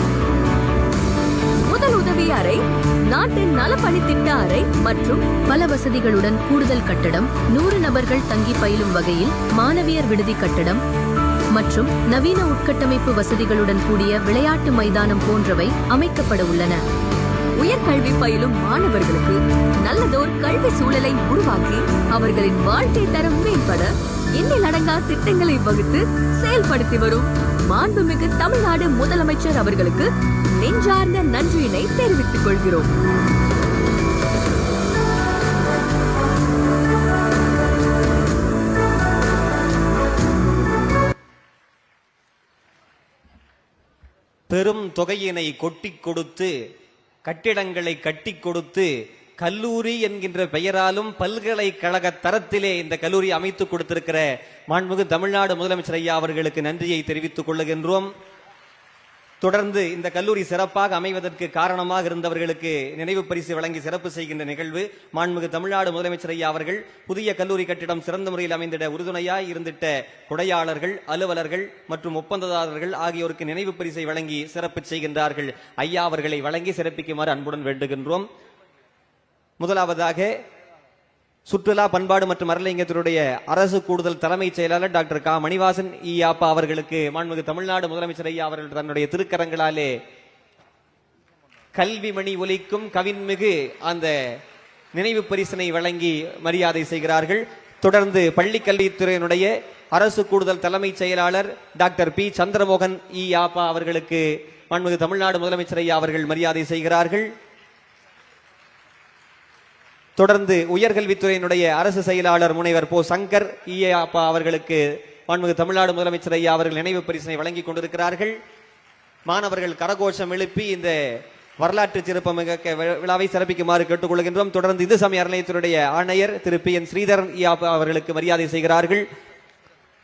முதல் உதவி அறை, நாட்டின் நலப்பணி திட்ட அறை மற்றும் பல வசதிகளுடன் கூடுதல் கட்டடம், 100 நபர்கள் தங்கி பயிலும் வகையில் மாணவியர் விடுதி கட்டடம் மற்றும் நவீன உட்கட்டமைப்பு வசதிகளுடன் கூடிய விளையாட்டு மைதானம் போன்றவை அமைக்கப்பட உள்ளன. உயர்கல்வி பயிலும் மாணவர்களுக்கு நல்லதோர் கல்வி சூழலை உருவாக்கி அவர்களின் வாழ்க்கை தரம் மேம்பட எண்ணில் அடங்கா திட்டங்களை வகுத்து செயல்படுத்தி வரும் மாண்புமிகு தமிழ்நாடு முதலமைச்சர் அவர்களுக்கு நெஞ்சார்ந்த நன்றியினை தெரிவித்துக் கொள்கிறோம். பெரும் தொகையினை கொட்டிக் கொடுத்து கட்டிடங்களை கட்டிக் கொடுத்து கல்லூரி என்கின்ற பெயராலும் பல்கலைக்கழக தரத்திலே இந்த கல்லூரி அமைத்துக் கொடுத்திருக்கிற மாண்புமிகு தமிழ்நாடு முதலமைச்சர் ஐயா அவர்களுக்கு நன்றியை தெரிவித்துக் கொள்ளுகின்றோம். தொடர்ந்து இந்த கல்லூரி சிறப்பாக அமைவதற்கு காரணமாக இருந்தவர்களுக்கு நினைவு பரிசு வழங்கி சிறப்பு செய்கின்ற நிகழ்வு மாண்புமிகு தமிழ்நாடு முதலமைச்சர் ஐயா அவர்கள் புதிய கல்லூரி கட்டிடம் சிறந்த முறையில் அமைந்திட உறுதுணையாய் இருந்திட்ட கொடையாளர்கள், அலுவலர்கள் மற்றும் ஒப்பந்ததாரர்கள் ஆகியோருக்கு நினைவு பரிசை வழங்கி சிறப்பு செய்கின்றார்கள். ஐயா அவர்களை வழங்கி சிறப்பிக்குமாறு அன்புடன் வேண்டுகின்றோம். முதலாவதாக சுற்றுலா பண்பாடு மற்றும் அறநிலையத்துறையுடைய அரசு கூடுதல் தலைமைச் செயலாளர் டாக்டர் க. மணிவாசன் ஈயாப்பா அவர்களுக்கு மாண்புமிகு தமிழ்நாடு முதலமைச்சர் ஐயா அவர்கள் தன்னுடைய திருக்கரங்களாலே கல்வி மணி ஒலிக்கும் கவின்மிகு அந்த நினைவு பரிசினை வழங்கி மரியாதை செய்கிறார்கள். தொடர்ந்து பள்ளிக் கல்வித்துறையினுடைய அரசு கூடுதல் தலைமைச் செயலாளர் டாக்டர் பி. சந்திரமோகன் ஈயாப்பா அவர்களுக்கு மாண்புமிகு தமிழ்நாடு முதலமைச்சர் ஐயா அவர்கள் மரியாதை செய்கிறார்கள். தொடர்ந்து உயர்கல்வித்துறையினுடைய அரசு செயலாளர் முனைவர் போ. சங்கர் ஈயாப்பா அவர்களுக்கு மாண்புமிகு தமிழ்நாடு முதலமைச்சர் ஐயா அவர்கள் நினைவு பரிசினை வழங்கிக் கொண்டிருக்கிறார்கள். மாணவர்கள் கரகோஷம் எழுப்பி இந்த வரலாற்று சிறப்புமிக்க விழாவை சிறப்பிக்குமாறு கேட்டுக்கொள்கின்றோம். தொடர்ந்து இந்து சமய அறநிலையத்துறையுடைய ஆணையர் திரு பி. என். ஸ்ரீதரன் ஈயாப்பா அவர்களுக்கு மரியாதை செய்கிறார்கள்.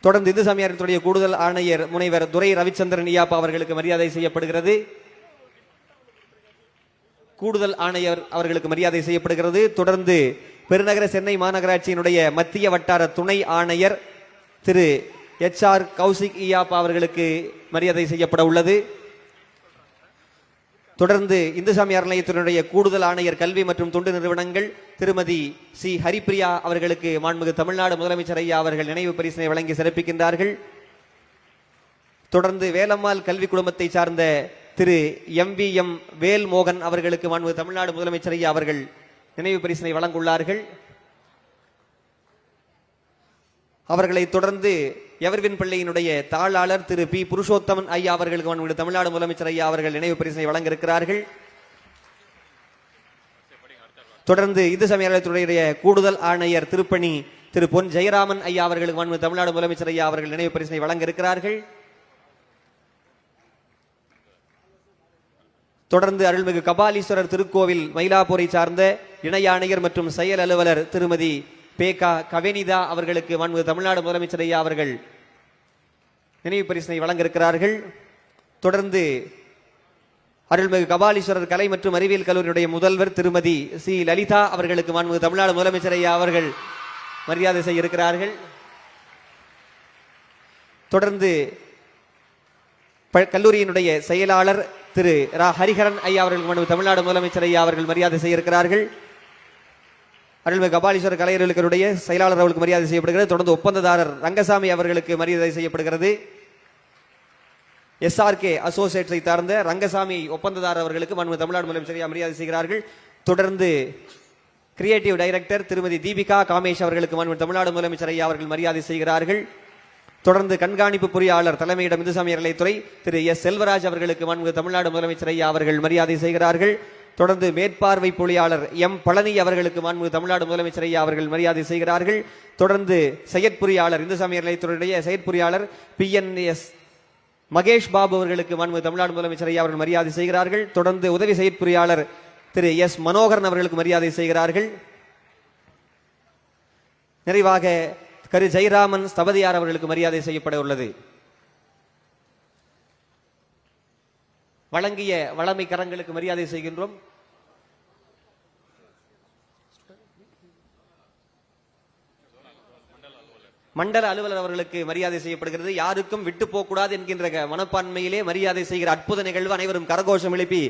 தொடர்ந்து இந்து சமய அறநிலையத்துறையுடைய கூடுதல் ஆணையர் முனைவர் துரை ரவிச்சந்திரன் ஈயாப்பா அவர்களுக்கு மரியாதை செய்யப்படுகிறது. கூடுதல் ஆணையர் அவர்களுக்கு மரியாதை செய்யப்படுகிறது. தொடர்ந்து பெருநகர சென்னை மாநகராட்சியினுடைய மத்திய வட்டார துணை ஆணையர் திரு HR கௌசிக் ஈயாப்பா அவர்களுக்கு மரியாதை செய்யப்பட உள்ளது. தொடர்ந்து இந்து சமய அறநிலையத்தினுடைய கூடுதல் ஆணையர் கல்வி மற்றும் தொண்டு நிறுவனங்கள் திருமதி சி. ஹரிப்பிரியா அவர்களுக்கு மாண்புமிகு தமிழ்நாடு முதலமைச்சர் ஐயா அவர்கள் நினைவு பரிசினை வழங்கி சிறப்பிக்கின்றார்கள். தொடர்ந்து வேலம்மாள் கல்வி குழுமத்தை சார்ந்த திரு MVM வேல்மோகன் அவர்களுக்கு மாண்புமிகு தமிழ்நாடு முதலமைச்சர் ஐயா அவர்கள் நினைவு பரிசினை வழங்குள்ளார்கள். அவர்களை தொடர்ந்து எவர்வின் பிள்ளையினுடைய தாளாளர் திரு பி. புருஷோத்தமன் ஐயா அவர்களுக்கு மாண்புமிகு தமிழ்நாடு முதலமைச்சர் ஐயா அவர்கள் நினைவு பரிசினை வழங்க இருக்கிறார்கள். தொடர்ந்து இந்து சமய அறநிலையத்துறையுடைய கூடுதல் ஆணையர் திருப்பணி திரு பொன் ஜெயராமன் ஐயா அவர்களுக்கு மாண்புமிகு தமிழ்நாடு முதலமைச்சர் ஐயா அவர்கள் நினைவு பரிசினை வழங்க இருக்கிறார்கள். தொடர்ந்து அருள்மிகு கபாலீஸ்வரர் திருக்கோவில் மயிலாப்பூரை சார்ந்த இணை ஆணையர் மற்றும் செயல் அலுவலர் திருமதி பேகா கவேனிதா அவர்களுக்கு மாண்புமிகு தமிழ்நாடு முதலமைச்சர் ஐயா அவர்கள் நினைவு பரிசினை வழங்க இருக்கிறார்கள். தொடர்ந்து அருள்மிகு கபாலீஸ்வரர் கலை மற்றும் அறிவியல் கல்லூரியுடைய முதல்வர் திருமதி சி. லலிதா அவர்களுக்கு மாண்புமிகு தமிழ்நாடு முதலமைச்சர் ஐயா அவர்கள் மரியாதை செய்ய இருக்கிறார்கள். தொடர்ந்து கல்லூரியினுடைய செயலாளர் திரு ரா. ஹரிஹரன் ஐயா அவர்கள் தமிழ்நாடு முதலமைச்சர் ஐயா அவர்கள் மரியாதை செய்ய இருக்கிறார்கள். அருள்மிகு கபாலீஸ்வரர் கலைஞர்களுடைய செயலாளர் அவர்களுக்கு மரியாதை செய்யப்படுகிறது. தொடர்ந்து ஒப்பந்ததாரர் ரங்கசாமி அவர்களுக்கு மரியாதை செய்யப்படுகிறது. SRK அசோசியேட்ஸை சார்ந்த ரங்கசாமி ஒப்பந்ததாரர் அவர்களுக்கு மாண்புமிகு தமிழ்நாடு முதலமைச்சர் ஐயா மரியாதை செய்கிறார்கள். தொடர்ந்து கிரியேட்டிவ் டைரக்டர் திருமதி தீபிகா காமேஷ் அவர்களுக்கு மாண்புமிகு தமிழ்நாடு முதலமைச்சர் ஐயா அவர்கள் மரியாதை செய்கிறார்கள். தொடர்ந்து கண்காணிப்பு பொறியாளர் தலைமையிடம் இந்து சமய அறநிலையத்துறை திரு S. செல்வராஜ் அவர்களுக்கு மாண்புமிகு தமிழ்நாடு முதலமைச்சர் ஐயா அவர்கள் மரியாதை செய்கிறார்கள். தொடர்ந்து மேற்பார்வை பொறியாளர் M. பழனி அவர்களுக்கு மாண்புமிகு தமிழ்நாடு முதலமைச்சர் ஐயா அவர்கள் மரியாதை செய்கிறார்கள். தொடர்ந்து செயற்பொறியாளர் இந்து சமய அறநிலையத்துறையுடைய செயற்பொறியாளர் PNS மகேஷ் பாபு அவர்களுக்கு மாண்புமிகு தமிழ்நாடு முதலமைச்சர் ஐயா அவர்கள் மரியாதை செய்கிறார்கள். தொடர்ந்து உதவி செயற்பொறியாளர் திரு S. மனோகரன் அவர்களுக்கு மரியாதை செய்கிறார்கள். நிறைவாக கரு ஜெயராமன் ஸ்தபதியார் அவர்களுக்கு மரியாதை செய்யப்பட உள்ளது. வழங்கிய வளமை கரங்களுக்கு மரியாதை செய்கின்றோம். மண்டல அலுவலர் அவர்களுக்கு மரியாதை செய்யப்படுகிறது. யாருக்கும் விட்டு போகக்கூடாது என்கின்ற மனப்பான்மையிலே மரியாதை செய்கிற அற்புத நிகழ்வு. அனைவரும் கரகோஷம் எழுப்பி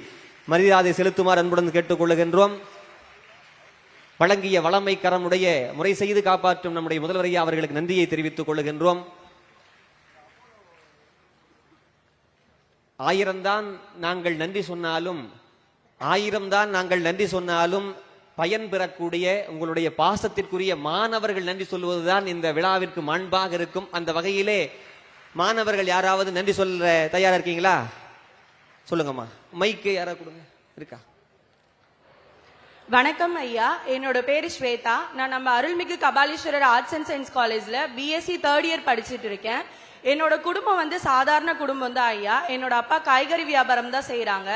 மரியாதை செலுத்துமாறு அன்புடன் கேட்டுக் கொள்ளுகின்றோம். வழங்கிய வளமை கரமுடைய முறை செய்து காப்பாற்றும் நம்முடைய முதல்வர் ஐயா அவர்களுக்கு நன்றியை தெரிவித்துக் கொள்ளுகின்றோம். 1000 தான் நாங்கள் நன்றி சொன்னாலும் 1000 தான் நாங்கள் நன்றி சொன்னாலும் பயன் பெறக்கூடிய உங்களுடைய பாசத்திற்குரிய மாணவர்கள் நன்றி சொல்வதுதான் இந்த விழாவிற்கு மாண்பாக இருக்கும். அந்த வகையிலே மாணவர்கள் யாராவது நன்றி சொல்ல தயாரா இருக்கீங்களா? சொல்லுங்கம்மா. மைக்கு யாரா கொடுங்க. இருக்கா? வணக்கம் ஐயா, என்னோட பேரு ஸ்வேதா. நான் நம்ம அருள்மிகு கபாலீஸ்வரர் ஆர்ட்ஸ் அண்ட் சயின்ஸ் காலேஜ்ல பிஎஸ்சி 3rd இயர் படிச்சுட்டு இருக்கேன். என்னோட குடும்பம் வந்து சாதாரண குடும்பம் தான் ஐயா. என்னோட அப்பா காய்கறி வியாபாரம் தான் செய்யறாங்க.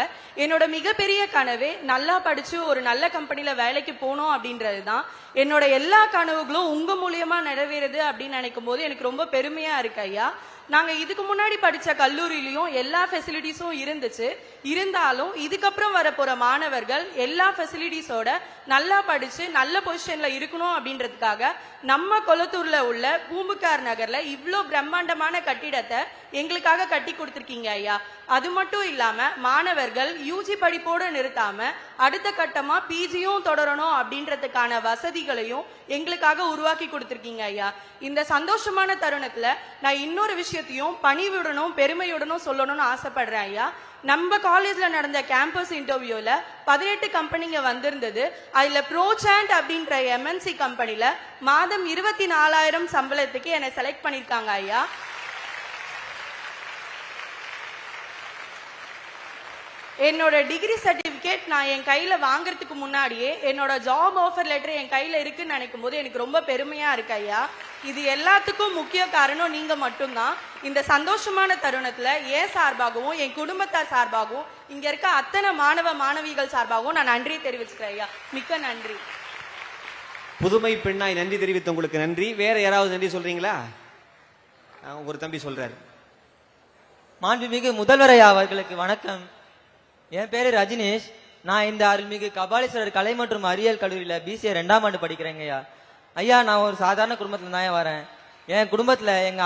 என்னோட மிகப்பெரிய கனவே நல்லா படிச்சு ஒரு நல்ல கம்பெனில வேலைக்கு போகணும் அப்படின்றது தான். என்னோட எல்லா கனவுகளும் உங்க மூலியமா நிறைவேறுது அப்படின்னு நினைக்கும் போது எனக்கு ரொம்ப பெருமையா இருக்கு ஐயா. நாங்க இதுக்கு முன்னாடி படிச்ச கல்லூரியிலயும் எல்லா ஃபெசிலிட்டிஸும் இருந்துச்சு. இருந்தாலும் இதுக்கப்புறம் வர போற மாணவர்கள் எல்லா ஃபெசிலிட்டிஸோட நல்லா படிச்சு நல்ல பொசிஷன்ல இருக்கணும் அப்படின்றதுக்காக நம்ம கொளத்தூர்ல உள்ள பூம்புகார் நகர்ல இவ்ளோ பிரம்மாண்டமான கட்டிடத்தை எங்களுக்காக கட்டி கொடுத்திருக்கீங்க ஐயா. அது மட்டும் இல்லாம மாணவர்கள் யூஜி படிப்போட நிறுத்தாம அடுத்த கட்டமா பிஜியும் தொடரணும் அப்படின்றதுக்கான வசதிகளையும் எங்களுக்காக உருவாக்கி கொடுத்திருக்கீங்க ஐயா. இந்த சந்தோஷமான தருணத்துல நான் இன்னொரு விஷயத்தையும் பணிவுடனும் பெருமையுடனும் சொல்லணும்னு ஆசைப்படுறேன் ஐயா. நம்ம காலேஜ்ல நடந்த கேம்பஸ் இன்டர்வியூல 18 கம்பெனிங்க வந்திருந்தது. அதுல ப்ரோசாண்ட் அப்படின்ற எம்என்சி கம்பெனில மாதம் 24,000 சம்பளத்துக்கு என்னை செலக்ட் பண்ணிருக்காங்க ஐயா. என்னோட டிகிரி சர்டிபிகேட் நான் என் கையில வாங்குறதுக்கு முன்னாடியே என்னோட ஜாப் ஆஃபர் லெட்டர் என் கையில இருக்குன்னு நினைக்கும் போது எனக்கு ரொம்ப பெருமையா இருக்கு ஐயா. இது எல்லாத்துக்கும் முக்கிய காரணம் நீங்க மட்டும்தான். இந்த சந்தோஷமான தருணத்துல என் சார்பாகவும் என் குடும்பத்தார் சார்பாகவும் இங்க இருக்க அத்தனை மாணவ மாணவிகள் சார்பாகவும் நான் நன்றி தெரிவிச்சுக்கிறேன் ஐயா. மிக்க நன்றி. புதுமை பெண்ணாய் நன்றி தெரிவித்த உங்களுக்கு நன்றி. வேற யாராவது நன்றி சொல்றீங்களா? ஒரு தம்பி சொல்றாரு. மாண்புமிகு முதல்வர் ஐயா அவர்களுக்கு வணக்கம். என் பேரு ரஜினேஷ். நான் இந்த அருள்மிகு கபாலீஸ்வரர் கலை மற்றும் அறிவியல் கல்லூரியில பிசிஏ 2ஆம் ஆண்டு படிக்கிறேங்க ஐயா. ஐயா, நான் ஒரு சாதாரண குடும்பத்துல தான் வரேன். என் குடும்பத்துல எங்க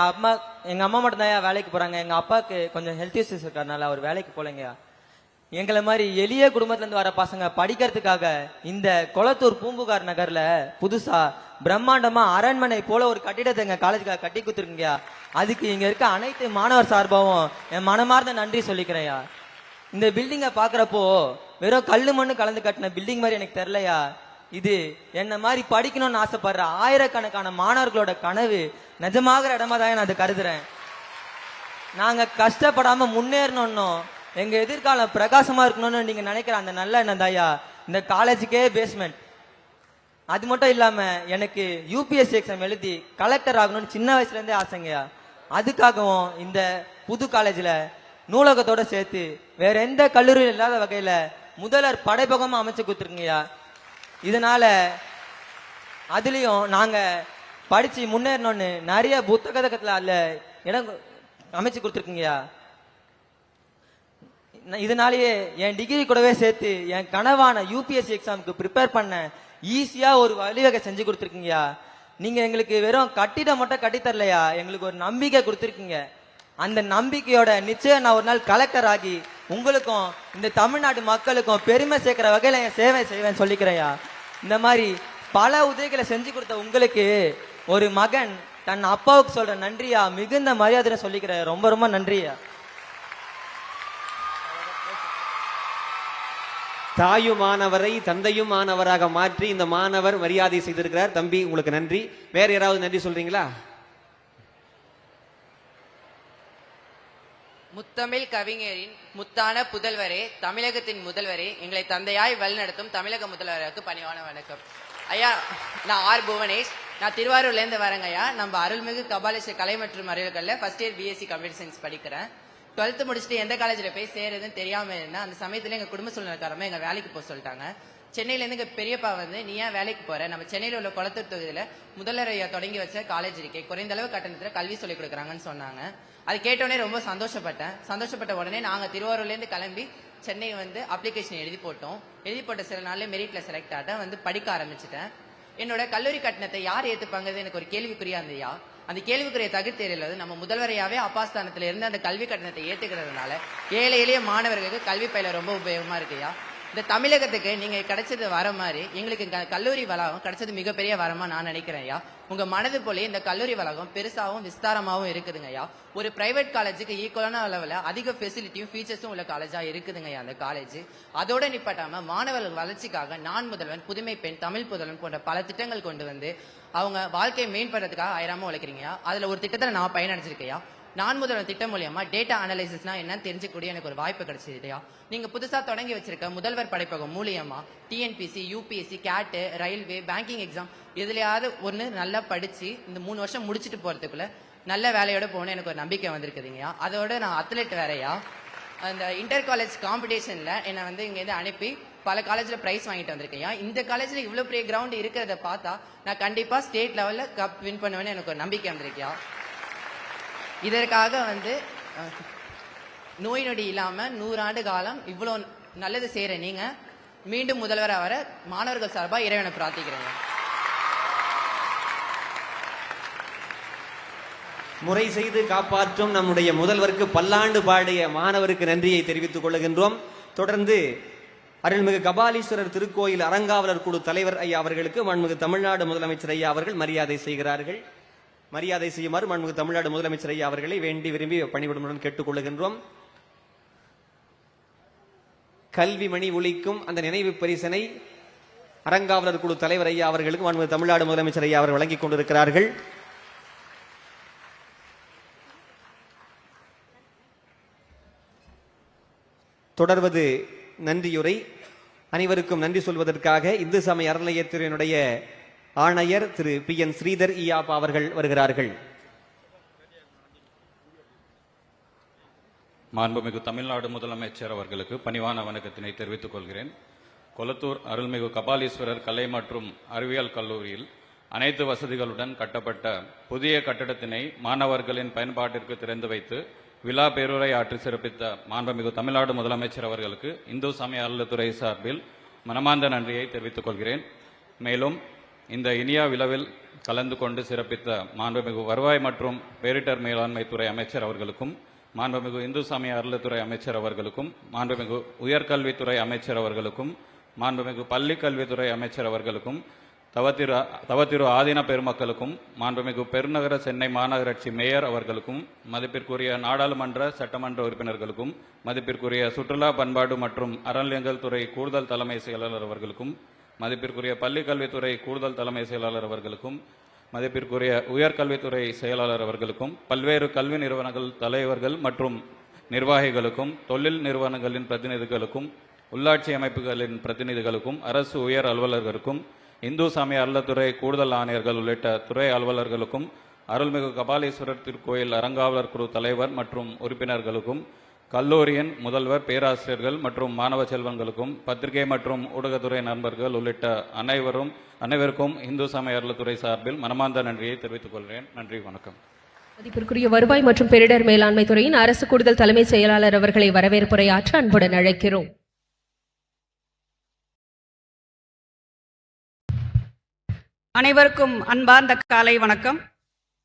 அம்மா மட்டும் தான் வேலைக்கு போறாங்க. எங்க அப்பாவுக்கு கொஞ்சம் ஹெல்த் இஷ்யூஸ் இருக்கிறதுனால அவர் வேலைக்கு போலங்கய்யா. எங்களை மாதிரி எளிய குடும்பத்துல இருந்து வர பசங்க படிக்கிறதுக்காக இந்த கொளத்தூர் பூம்புகார் நகர்ல புதுசா பிரம்மாண்டமா அரண்மனை போல ஒரு கட்டிடத்தை எங்க காலேஜுக்காக கட்டி கொடுத்துருக்கீங்க. அதுக்கு இங்க இருக்க அனைத்து மாணவர் சார்பாகவும் என் மனமார்ந்த நன்றி சொல்லிக்கிறேன்யா. இந்த பில்டிங்கை பாக்குறப்போ வெறும் கல்லு மண்ணு கலந்து கட்டின பில்டிங் மாதிரி எனக்கு தெரியலையா. இது என்ன மாதிரி படிக்கணும்னு ஆசைப்படுற ஆயிரக்கணக்கான மாணவர்களோட கனவு நிஜமாகிற இடமா தான் நான் அதை கருதுறேன். நாங்க கஷ்டப்படாம முன்னேறணும்னு எங்க எதிர்காலம் பிரகாசமா இருக்கணும்னு நீங்க நினைக்கிற அந்த நல்ல எண்ணம் தாயா இந்த காலேஜுக்கே பேஸ்மெண்ட். அது மட்டும் இல்லாம எனக்கு யூபிஎஸ்சி எக்ஸாம் எழுதி கலெக்டர் ஆகணும்னு சின்ன வயசுல இருந்தே ஆசைங்கய்யா. அதுக்காகவும் இந்த புது காலேஜ்ல நூலகத்தோட சேர்த்து வேற எந்த கல்லூரியில் இல்லாத வகையில முதல்வர் படைப்பகமா அமைச்சு கொடுத்துருங்கய்யா. இதனால அதுலயும் நாங்க படிச்சு முன்னேறணும்னு நிறைய புத்தகத்துல அதுல இடம் அமைச்சு கொடுத்துருக்கீங்கய்யா. இதனாலேயே என் டிகிரி கூடவே சேர்த்து என் கனவான யூபிஎஸ்சி எக்ஸாமுக்கு ப்ரிப்பேர் பண்ண ஈஸியா ஒரு வழிவகை செஞ்சு கொடுத்துருக்கீங்கய்யா. நீங்க எங்களுக்கு வெறும் கட்டிடம் மட்டும் கட்டித்தரலையா, எங்களுக்கு ஒரு நம்பிக்கை கொடுத்துருக்கீங்க. அந்த நம்பிக்கையோட நிச்சயம் நான் ஒரு நாள் கலெக்டர் ஆகி உங்களுக்கும் இந்த தமிழ்நாட்டு மக்களுக்கும் பெருமை சேர்க்கிற வகையில என் சேவை செய்வேன் சொல்லிக்கிறேன்யா. இந்த மாதிரி பல உதவிகளை செஞ்சு கொடுத்த உங்களுக்கு ஒரு மகன் தன் அப்பாவுக்கு சொல்ற நன்றியா, மிகுந்த மரியாதை சொல்லிக்கிறேன். ரொம்ப ரொம்ப நன்றியா. தாயுமானவரை தந்தையும் மாணவராக மாற்றி இந்த மாணவர் மரியாதை செய்திருக்கிறார். தம்பி உங்களுக்கு நன்றி. வேற யாராவது நன்றி சொல்றீங்களா? முத்தமிழ் கவிஞரின் முத்தான புதல்வரே, தமிழகத்தின் முதல்வரே, எங்களை தந்தையாய் வழிநடத்தும் தமிழக முதல்வருக்கு பணிவான வணக்கம். ஐயா, நான் ஆர் புவனேஷ். நான் திருவாரூர்ல இருந்து வரேங்க ஐயா. நம்ம அருள்மிகு கபாலீஸ்வரர் கலை மற்றும் அறிவியல்ல first year BSc computer science படிக்கிறேன். 12th முடிச்சுட்டு எந்த காலேஜ்ல போய் சேருதுன்னு தெரியாம இருந்தேன். அந்த சமயத்துல எங்க குடும்ப சூழ்நிலை காரணமா எங்க வேலைக்கு போக சொல்லிட்டாங்க. சென்னையில இருந்து எங்க பெரியப்பா வந்து நீ ஏன் வேலைக்கு போற, நம்ம சென்னையில உள்ள கொளத்தூர் தொகுதியில முதல்வர் ஐயா தொடங்கி வச்ச காலேஜ் இருக்கே, குறைந்த அளவு கட்டணத்துல கல்வி சொல்லிக் கொடுக்குறாங்கன்னு சொன்னாங்க. அது கேட்டோடனே ரொம்ப சந்தோஷப்பட்ட உடனே நாங்க திருவாரூர்ல இருந்து கிளம்பி சென்னை வந்து அப்ளிகேஷன் எழுதி போட்டோம். எழுதி போட்ட சில நாள்ல மெரிட்ல செலக்ட் ஆகிட்டேன். வந்து படிக்க ஆரம்பிச்சிட்டேன். என்னோட கல்லூரி கட்டணத்தை யார் ஏத்துப்பாங்கிறது எனக்கு ஒரு கேள்விக்குறியா இருந்ததுயா. அந்த கேள்விக்குரிய தகுதியில நம்ம முதல்வரையாவே அப்பாஸ்தானத்துல இருந்து அந்த கல்வி கட்டணத்தை ஏத்துக்கிறதுனால ஏழை எளிய மாணவர்களுக்கு கல்வி பயில ரொம்ப உபயோகமா இருக்குயா. இந்த தமிழகத்துக்கு நீங்க கிடைச்சது வர மாதிரி எங்களுக்கு கல்லூரி வளாகம் கிடைச்சது மிகப்பெரிய வரமா நான் நினைக்கிறேன் ஐயா. உங்க மனது போல இந்த கல்லூரி வளாகம் பெருசாவும் விஸ்தாரமாவும் இருக்குதுங்க ஐயா. ஒரு பிரைவேட் காலேஜுக்கு ஈக்குவலான அளவுல அதிக ஃபெசிலிட்டியும் ஃபீச்சர்ஸும் உள்ள காலேஜா இருக்குதுங்க ஐயா அந்த காலேஜ். அதோட நிப்பாட்டாம மாணவர்கள் வளர்ச்சிக்காக நான் முதல்வன், புதுமை பெண், தமிழ் புதல்வன் போன்ற பல திட்டங்கள் கொண்டு வந்து அவங்க வாழ்க்கையை மேம்படுறதுக்காக ஆயிரமா உழைக்கிறீங்க. அதுல ஒரு திட்டத்துல நான் பயனடைஞ்சிருக்கையா. நான் முதல்வன் திட்டம் மூலியமா டேட்டா அனலைசிஸ்னா என்னன்னு தெரிஞ்சுக்கூடிய எனக்கு ஒரு வாய்ப்பு கிடைச்சிருக்கையா. நீங்க புதுசா தொடங்கி வச்சிருக்க முதல்வர் படைப்பகம் மூலியமா TNPC, UPSC, GATE, railway, banking exam எதுலயாவது ஒண்ணு நல்லா படிச்சு இந்த 3 வருஷம் முடிச்சுட்டு போறதுக்குள்ள நல்ல வேலையோட போகணும் எனக்கு ஒரு நம்பிக்கை வந்திருக்குதுங்கய்யா. அதோட நான் அத்லெட் வேறையா. அந்த இன்டர் காலேஜ் காம்படிஷன்ல என்னை வந்து இங்க இருந்து அனுப்பி பல காலேஜ்ல பிரைஸ் வாங்கிட்டு வந்திருக்கேன். இந்த காலேஜ்ல இவ்வளவு பெரிய கிரவுண்ட் இருக்கிறத பார்த்தா நான் கண்டிப்பா ஸ்டேட் லெவல்ல கப் வின் பண்ணுவேன்னு எனக்கு ஒரு நம்பிக்கை வந்திருக்கியா. இதற்காக வந்து நோய் நொடி இல்லாம 100 ஆண்டு காலம் இவ்வளவு நல்லது செய்யற நீங்க மீண்டும் முதல்வரா வர மாணவர்கள் சார்பா இறைவனை பிரார்த்திக்கிறேன். முறை செய்து காப்பாற்றும் நம்முடைய முதல்வருக்கு பல்லாண்டு பாடிய மாணவருக்கு நன்றியை தெரிவித்துக் கொள்கின்றோம். தொடர்ந்து அருள்மிகு கபாலீஸ்வரர் திருக்கோயில் அறங்காவலர் குழு தலைவர் ஐயா அவர்களுக்கு மாண்புமிகு தமிழ்நாடு முதலமைச்சர் ஐயா அவர்கள் மரியாதை செய்கிறார்கள். மரியாதை செய்யுமாறு மாண்புமிகு தமிழ்நாடு முதலமைச்சர் ஐயா அவர்களை வேண்டி விரும்பி பணிவிடுமுடன் கேட்டுக் கொள்ளுகின்றோம். கல்வி மணி ஒலிக்கும் அந்த நினைவு பரிசனை அறங்காவலர் குழு தலைவர் ஐயா அவர்களுக்கு மாண்புமிகு தமிழ்நாடு முதலமைச்சர் ஐயா அவர்கள் வழங்கிக் கொண்டிருக்கிறார்கள். தொடர்வது நன்றியுரை. அனைவருக்கும் நன்றி சொல்வதற்காக இந்து சமய அறநிலையத்துறையினுடைய ஆணையர் திரு PN ஸ்ரீதர் ஈயாப்பா அவர்கள் வருகிறார்கள். மாண்புமிகு தமிழ்நாடு முதலமைச்சர் அவர்களுக்கு பணிவான வணக்கத்தினை தெரிவித்துக் கொள்கிறேன். கொளத்தூர் அருள்மிகு கபாலீஸ்வரர் கலை மற்றும் அறிவியல் கல்லூரியில் அனைத்து வசதிகளுடன் கட்டப்பட்ட புதிய கட்டடத்தினை மாணவர்களின் பயன்பாட்டிற்கு திறந்து வைத்து விழா பேருரை ஆற்றி சிறப்பித்த மாண்புமிகு தமிழ்நாடு முதலமைச்சர் அவர்களுக்கு இந்து சமய அறநிலையத்துறை சார்பில் மனமார்ந்த நன்றியை தெரிவித்துக் கொள்கிறேன். மேலும் இந்த இனியா விழாவில் கலந்து கொண்டு சிறப்பித்த மாண்புமிகு வருவாய் மற்றும் பேரிடர் மேலாண்மை துறை அமைச்சர் அவர்களுக்கும், மாண்புமிகு இந்து சமய அறநிலையத்துறை அமைச்சர் அவர்களுக்கும், மாண்புமிகு உயர்கல்வித்துறை அமைச்சர் அவர்களுக்கும், மாண்புமிகு பள்ளி கல்வித்துறை அமைச்சர் அவர்களுக்கும், தவத்திரு ஆதீன பெருமக்களுக்கும், மாண்புமிகு பெருநகர சென்னை மாநகராட்சி மேயர் அவர்களுக்கும், மதிப்பிற்குரிய நாடாளுமன்ற சட்டமன்ற உறுப்பினர்களுக்கும், மதிப்பிற்குரிய சுற்றுலா பண்பாடு மற்றும் அறநிலையங்கள் துறை கூடுதல் தலைமை செயலாளர் அவர்களுக்கும், மதிப்பிற்குரிய பள்ளி கல்வித்துறை கூடுதல் தலைமை செயலாளர் அவர்களுக்கும், மதிப்பிற்குரிய உயர்கல்வித்துறை செயலாளர் அவர்களுக்கும், பல்வேறு கல்வி நிறுவனங்கள் தலைவர்கள் மற்றும் நிர்வாகிகளுக்கும், தொழில் நிறுவனங்களின் பிரதிநிதிகளுக்கும், உள்ளாட்சி அமைப்புகளின் பிரதிநிதிகளுக்கும், அரசு உயர் அலுவலர்களுக்கும், இந்து சமய அறநிலையத்துறை கூடுதல் ஆணையர்கள் உள்ளிட்ட துறை அலுவலர்களுக்கும், அருள்மிகு கபாலீஸ்வரர் திருக்கோயில் அறங்காவலர் குழு தலைவர் மற்றும் உறுப்பினர்களுக்கும், கல்லூரியின் முதல்வர், பேராசிரியர்கள் மற்றும் மாணவ செல்வங்களுக்கும், பத்திரிகை மற்றும் ஊடகத்துறை நண்பர்கள் உள்ளிட்ட அனைவருக்கும் இந்து சமய அறநிலையத்துறை சார்பில் மனமார்ந்த நன்றியை தெரிவித்துக் கொள்கிறேன். நன்றி, வணக்கம். மதிப்பிற்குரிய வருவாய் மற்றும் பேரிடர் மேலாண்மை துறையின் அரசு கூடுதல் தலைமை செயலாளர் அவர்களை வரவேற்புரையாற்ற அன்புடன் அழைக்கிறோம். அனைவருக்கும் அன்பார்ந்த காலை வணக்கம்.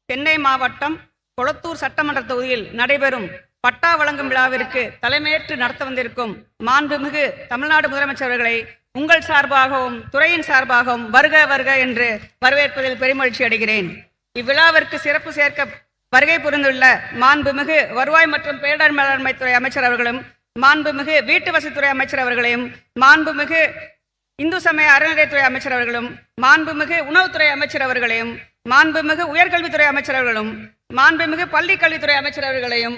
சென்னை மாவட்டம் கொளத்தூர் சட்டமன்ற தொகுதியில் நடைபெறும் பட்டா வழங்கும் விழாவிற்கு தலைமையேற்று நடத்த வந்திருக்கும் மாண்புமிகு தமிழ்நாடு முதலமைச்சர் அவர்களை உங்கள் சார்பாகவும் துறையின் சார்பாகவும் வருக வருக என்று வரவேற்பதில் பெருமகிழ்ச்சி அடைகிறேன். இவ்விழாவிற்கு சிறப்பு சேர்க்க வருகை புரிந்துள்ள மாண்புமிகு வருவாய் மற்றும் பேரிடர் மேலாண்மை துறை அமைச்சர் அவர்களும், மாண்புமிகு வீட்டு வசதித்துறை அமைச்சர் அவர்களையும், மாண்புமிகு இந்து சமய அறநிலையத்துறை அமைச்சர் அவர்களும், மாண்புமிகு உணவுத்துறை அமைச்சர் அவர்களையும், மாண்புமிகு உயர்கல்வித்துறை அமைச்சர் அவர்களும், மாண்புமிகு பள்ளி கல்வித்துறை அமைச்சர் அவர்களையும்,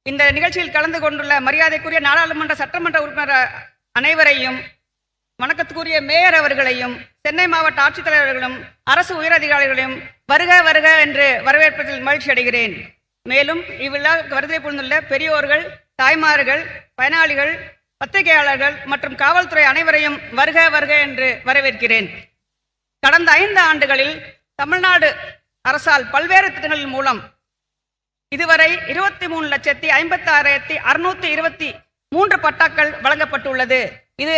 இந்த நிகழ்ச்சியில் கலந்து கொண்டுள்ள மரியாதைக்குரிய நாடாளுமன்ற சட்டமன்ற உறுப்பினர் அனைவரையும், வணக்கத்துக்குரிய மேயர் அவர்களையும், சென்னை மாவட்ட ஆட்சித்தலைவர்களும், அரசு உயரதிகாரிகளையும் வருக வருக என்று வரவேற்பதில் மகிழ்ச்சி அடைகிறேன். மேலும் இவ்விழாவுக்கு வருகை புரிந்துள்ள பெரியோர்கள், தாய்மார்கள், பயனாளிகள், பத்திரிகையாளர்கள் மற்றும் காவல்துறை அனைவரையும் வருக வருக என்று வரவேற்கிறேன். கடந்த 5 ஆண்டுகளில் தமிழ்நாடு அரசால் பல்வேறு திட்டங்களின் மூலம் இதுவரை 23,56,623 பட்டாக்கள் வழங்கப்பட்டுள்ளது. இது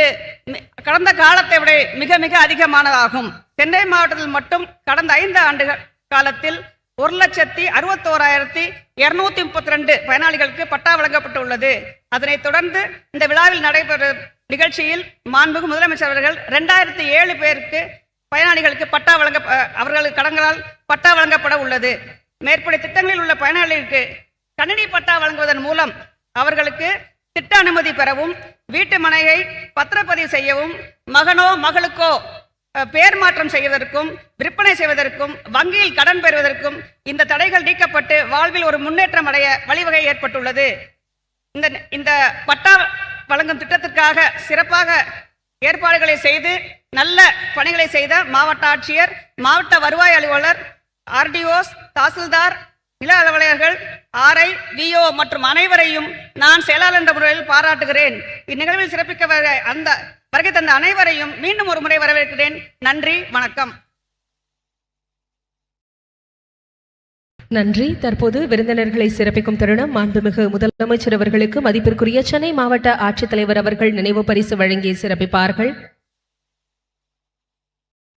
கடந்த காலத்தை விட மிக மிக அதிகமானதாகும். சென்னை மாவட்டத்தில் மட்டும் கடந்த 5 ஆண்டுகள் காலத்தில் 1,61,232 பயனாளிகளுக்கு பட்டா வழங்கப்பட்டுள்ளது. அதனைத் தொடர்ந்து இந்த விழாவில் நடைபெறும் நிகழ்ச்சியில் மாண்புமிகு முதலமைச்சர் அவர்கள் 2007 பேருக்கு பயனாளிகளுக்கு பட்டா அவர்களுக்கு கடன்களால் பட்டா வழங்கப்பட உள்ளது. மேற்படி திட்டங்களில் உள்ள பயனாளிகளுக்கு கணினி பட்டா வழங்குவதன் மூலம் அவர்களுக்கு திட்ட அனுமதி பெறவும், வீட்டு மனையை பத்திரப்பதிவு செய்யவும், மகனோ மகளுக்கோ பெயர் மாற்றம் செய்வதற்கும், விற்பனை செய்வதற்கும், வங்கியில் கடன் பெறுவதற்கும் இந்த தடைகள் நீக்கப்பட்டு வாழ்வில் ஒரு முன்னேற்றம் அடைய வழிவகை ஏற்பட்டுள்ளது. இந்த பட்டா வழங்கும் திட்டத்திற்காக சிறப்பாக ஏற்பாடுகளை செய்து நல்ல பணிகளை செய்த மாவட்ட ஆட்சியர், மாவட்ட வருவாய் அலுவலர், ஆர்டிஓஸ், தாசில்தார், நில அலுவலர்கள், ஆர்ஐ, விஓ மற்றும் அனைவரையும் நான் செயலாளர் என்ற முறையில் பாராட்டுகிறேன். இந்நிகழ்வில் சிறப்பிக்க வருகை தந்த அனைவரையும் மீண்டும் ஒரு முறை வரவேற்கிறேன். நன்றி, வணக்கம். நன்றி. தற்போது விருந்தினர்களை சிறப்பிக்கும் தருணம். மாண்புமிகு முதலமைச்சர் அவர்களுக்கு மதிப்பிற்குரிய சென்னை மாவட்ட ஆட்சித்தலைவர் அவர்கள் நினைவு பரிசு வழங்கி சிறப்பிப்பார்கள்.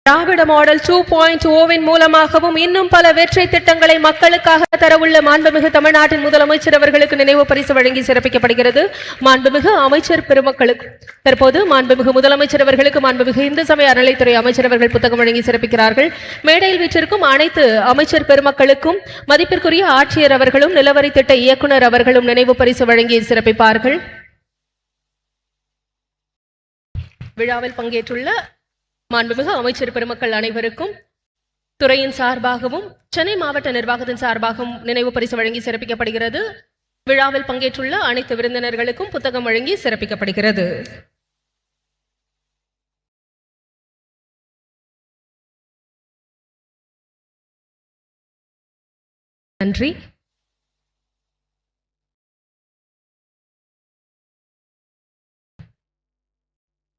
திராவிட மாடல் 2.0 மூலமாகவும் இன்னும் பல வெற்றி திட்டங்களை மக்களுக்காக தரவுள்ள மாண்புமிகு தமிழ்நாட்டின் முதலமைச்சர் அவர்களுக்கு நினைவு பரிசு வழங்கி சிறப்பிக்கப்படுகிறது. மாண்புமிகு அமைச்சர் பெருமக்களுக்கு தற்போது மாண்புமிகு முதலமைச்சர் அவர்களுக்கு மாண்புமிகு இந்து சமய அறநிலைத்துறை அமைச்சர் அவர்கள் புத்தகம் வழங்கி சிறப்பிக்கிறார்கள். மேடையில் வீற்றிருக்கும் அனைத்து அமைச்சர் பெருமக்களுக்கும் மதிப்பிற்குரிய ஆட்சியர் அவர்களும் நிலவரி திட்ட இயக்குநர் அவர்களும் நினைவு பரிசு வழங்கி சிறப்பிப்பார்கள். விழாவில் பங்கேற்றுள்ள மாண்புமிகு அமைச்சர் பெருமக்கள் அனைவருக்கும் துறையின் சார்பாகவும் சென்னை மாவட்ட நிர்வாகத்தின் சார்பாகவும் நினைவு பரிசு வழங்கி சிறப்பிக்கப்படுகிறது. விழாவில் பங்கேற்றுள்ள அனைத்து விருந்தினர்களுக்கும் புத்தகம் வழங்கி சிறப்பிக்கப்படுகிறது. நன்றி.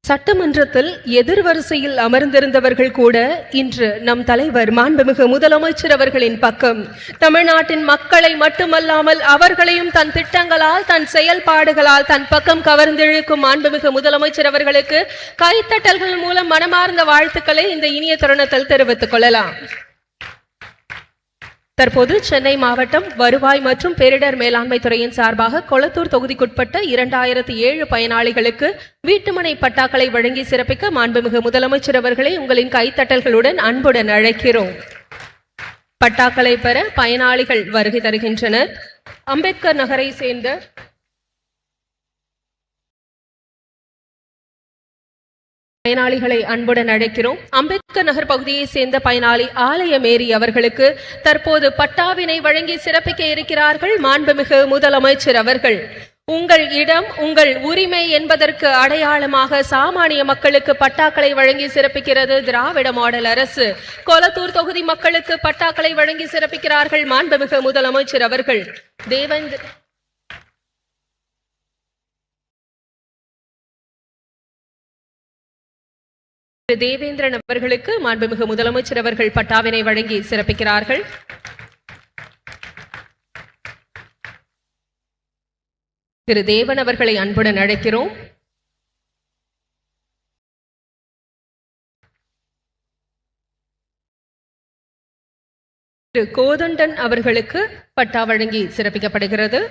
சட்டமன்றத்தில் எதிர்வரிசையில் அமர்ந்திருந்தவர்கள் கூட இன்று நம் தலைவர் மாண்புமிகு முதலமைச்சர் அவர்களின் பக்கம் தமிழ்நாட்டின் மக்களை மட்டுமல்லாமல் அவர்களையும் தன் திட்டங்களால், தன் செயல்பாடுகளால் தன் பக்கம் கவர்ந்திழுக்கும் மாண்புமிகு முதலமைச்சர் அவர்களுக்கு கைத்தட்டல்கள் மூலம் மனமார்ந்த வாழ்த்துக்களை இந்த இனிய தருணத்தில் தெரிவித்துக் கொள்ளலாம். தற்போது சென்னை மாவட்டம் வருவாய் மற்றும் பேரிடர் மேலாண்மை துறையின் சார்பாக கொளத்தூர் தொகுதிக்குட்பட்ட 2007 பயனாளிகளுக்கு வீட்டுமனை பட்டாக்களை வழங்கி சிறப்பிக்க மாண்புமிகு முதலமைச்சர் அவர்களை உங்களின் கைத்தட்டல்களுடன் அன்புடன் அழைக்கிறோம். பட்டாக்களை பெற பயனாளிகள் வருகை தருகின்றனர். அம்பேத்கர் நகரை சேர்ந்த பயனாளிகளை அன்புடன் அழைக்கிறோம். அம்பேத்கர் நகர் பகுதியை சேர்ந்த பயனாளி ஆலய மேரி அவர்களுக்கு தற்போது பட்டாவினை வழங்கி சிறப்பிக்க இருக்கிறார்கள் மாண்புமிகு முதலமைச்சர் அவர்கள். உங்கள் இடம் உங்கள் உரிமை என்பதற்கு அடையாளமாக சாமானிய மக்களுக்கு பட்டாக்களை வழங்கி சிறப்பிக்கிறது திராவிட மாடல் அரசு. கொளத்தூர் தொகுதி மக்களுக்கு பட்டாக்களை வழங்கி சிறப்பிக்கிறார்கள் மாண்புமிகு முதலமைச்சர் அவர்கள். தேவேந்திரன் அவர்களுக்கு மாண்புமிகு முதலமைச்சர் அவர்கள் பட்டாவினை வழங்கி சிறப்பிக்கிறார்கள். திரு தேவன் அவர்களை அன்புடன் அழைக்கிறோம். திரு கோதண்டன் அவர்களுக்கு பட்டா வழங்கி சிறப்பிக்கப்படுகிறது.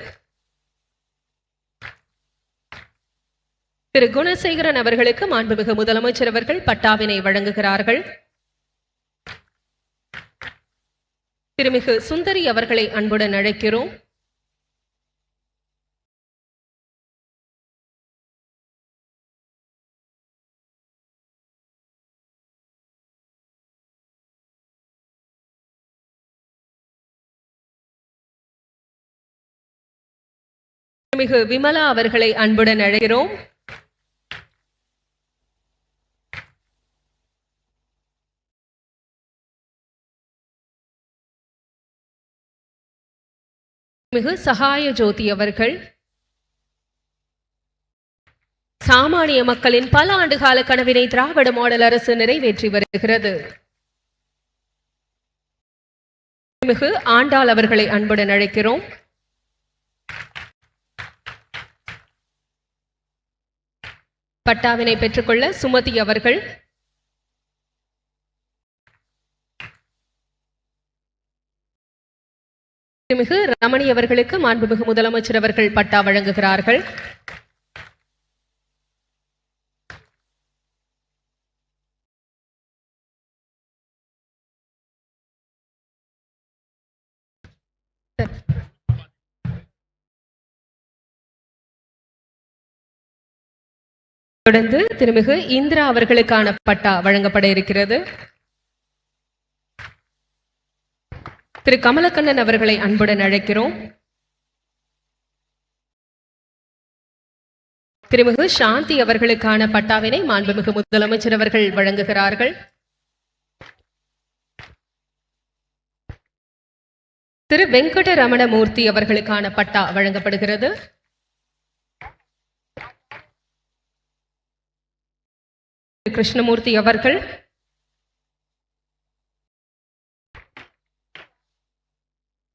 திரு குணசேகரன் அவர்களுக்கு மாண்புமிகு முதலமைச்சர் அவர்கள் பட்டாவினை வழங்குகிறார்கள். திருமிகு சுந்தரி அவர்களை அன்புடன் அழைக்கிறோம். திருமிகு விமலா அவர்களை அன்புடன் அழைக்கிறோம். மிகு சகாய ஜோதி அவர்கள் சாமானிய மக்களின் பல ஆண்டுகால கனவினை திராவிட மாடல் அரசு நிறைவேற்றி வருகிறது. மிகு ஆண்டாள் அவர்களை அன்புடன் அழைக்கிறோம். பட்டாவினை பெற்றுக்கொள்ள சுமதி அவர்கள், திருமிகு ரமணி அவர்களுக்கு மாண்புமிகு முதலமைச்சர் அவர்கள் பட்டா வழங்குகிறார்கள். தொடர்ந்து திருமிகு இந்திரா அவர்களுக்கான பட்டா வழங்கப்பட இருக்கிறது. திரு கமலக்கண்ணன் அவர்களை அன்புடன் அழைக்கிறோம். திருமிகு சாந்தி அவர்களுக்கான பட்டாவினை மாண்புமிகு முதலமைச்சர் அவர்கள் வழங்குகிறார்கள். திரு வெங்கட ரமணமூர்த்தி அவர்களுக்கான பட்டா வழங்கப்படுகிறது. கிருஷ்ணமூர்த்தி அவர்கள்,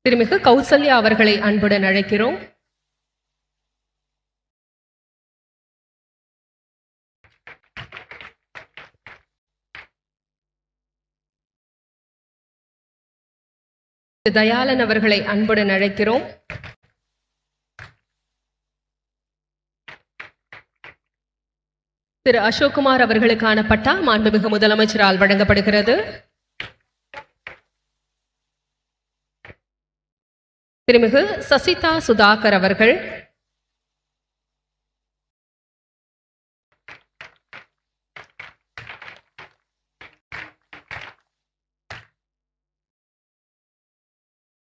திருமிகு கௌசல்யா அவர்களை அன்புடன் அழைக்கிறோம். தயாளன் அவர்களை அன்புடன் அழைக்கிறோம். திரு அசோக்குமார் அவர்களுக்கான பட்டா மாண்புமிகு முதலமைச்சரால் வழங்கப்படுகிறது. திருமிகு சசிதா சுதாகர் அவர்கள்,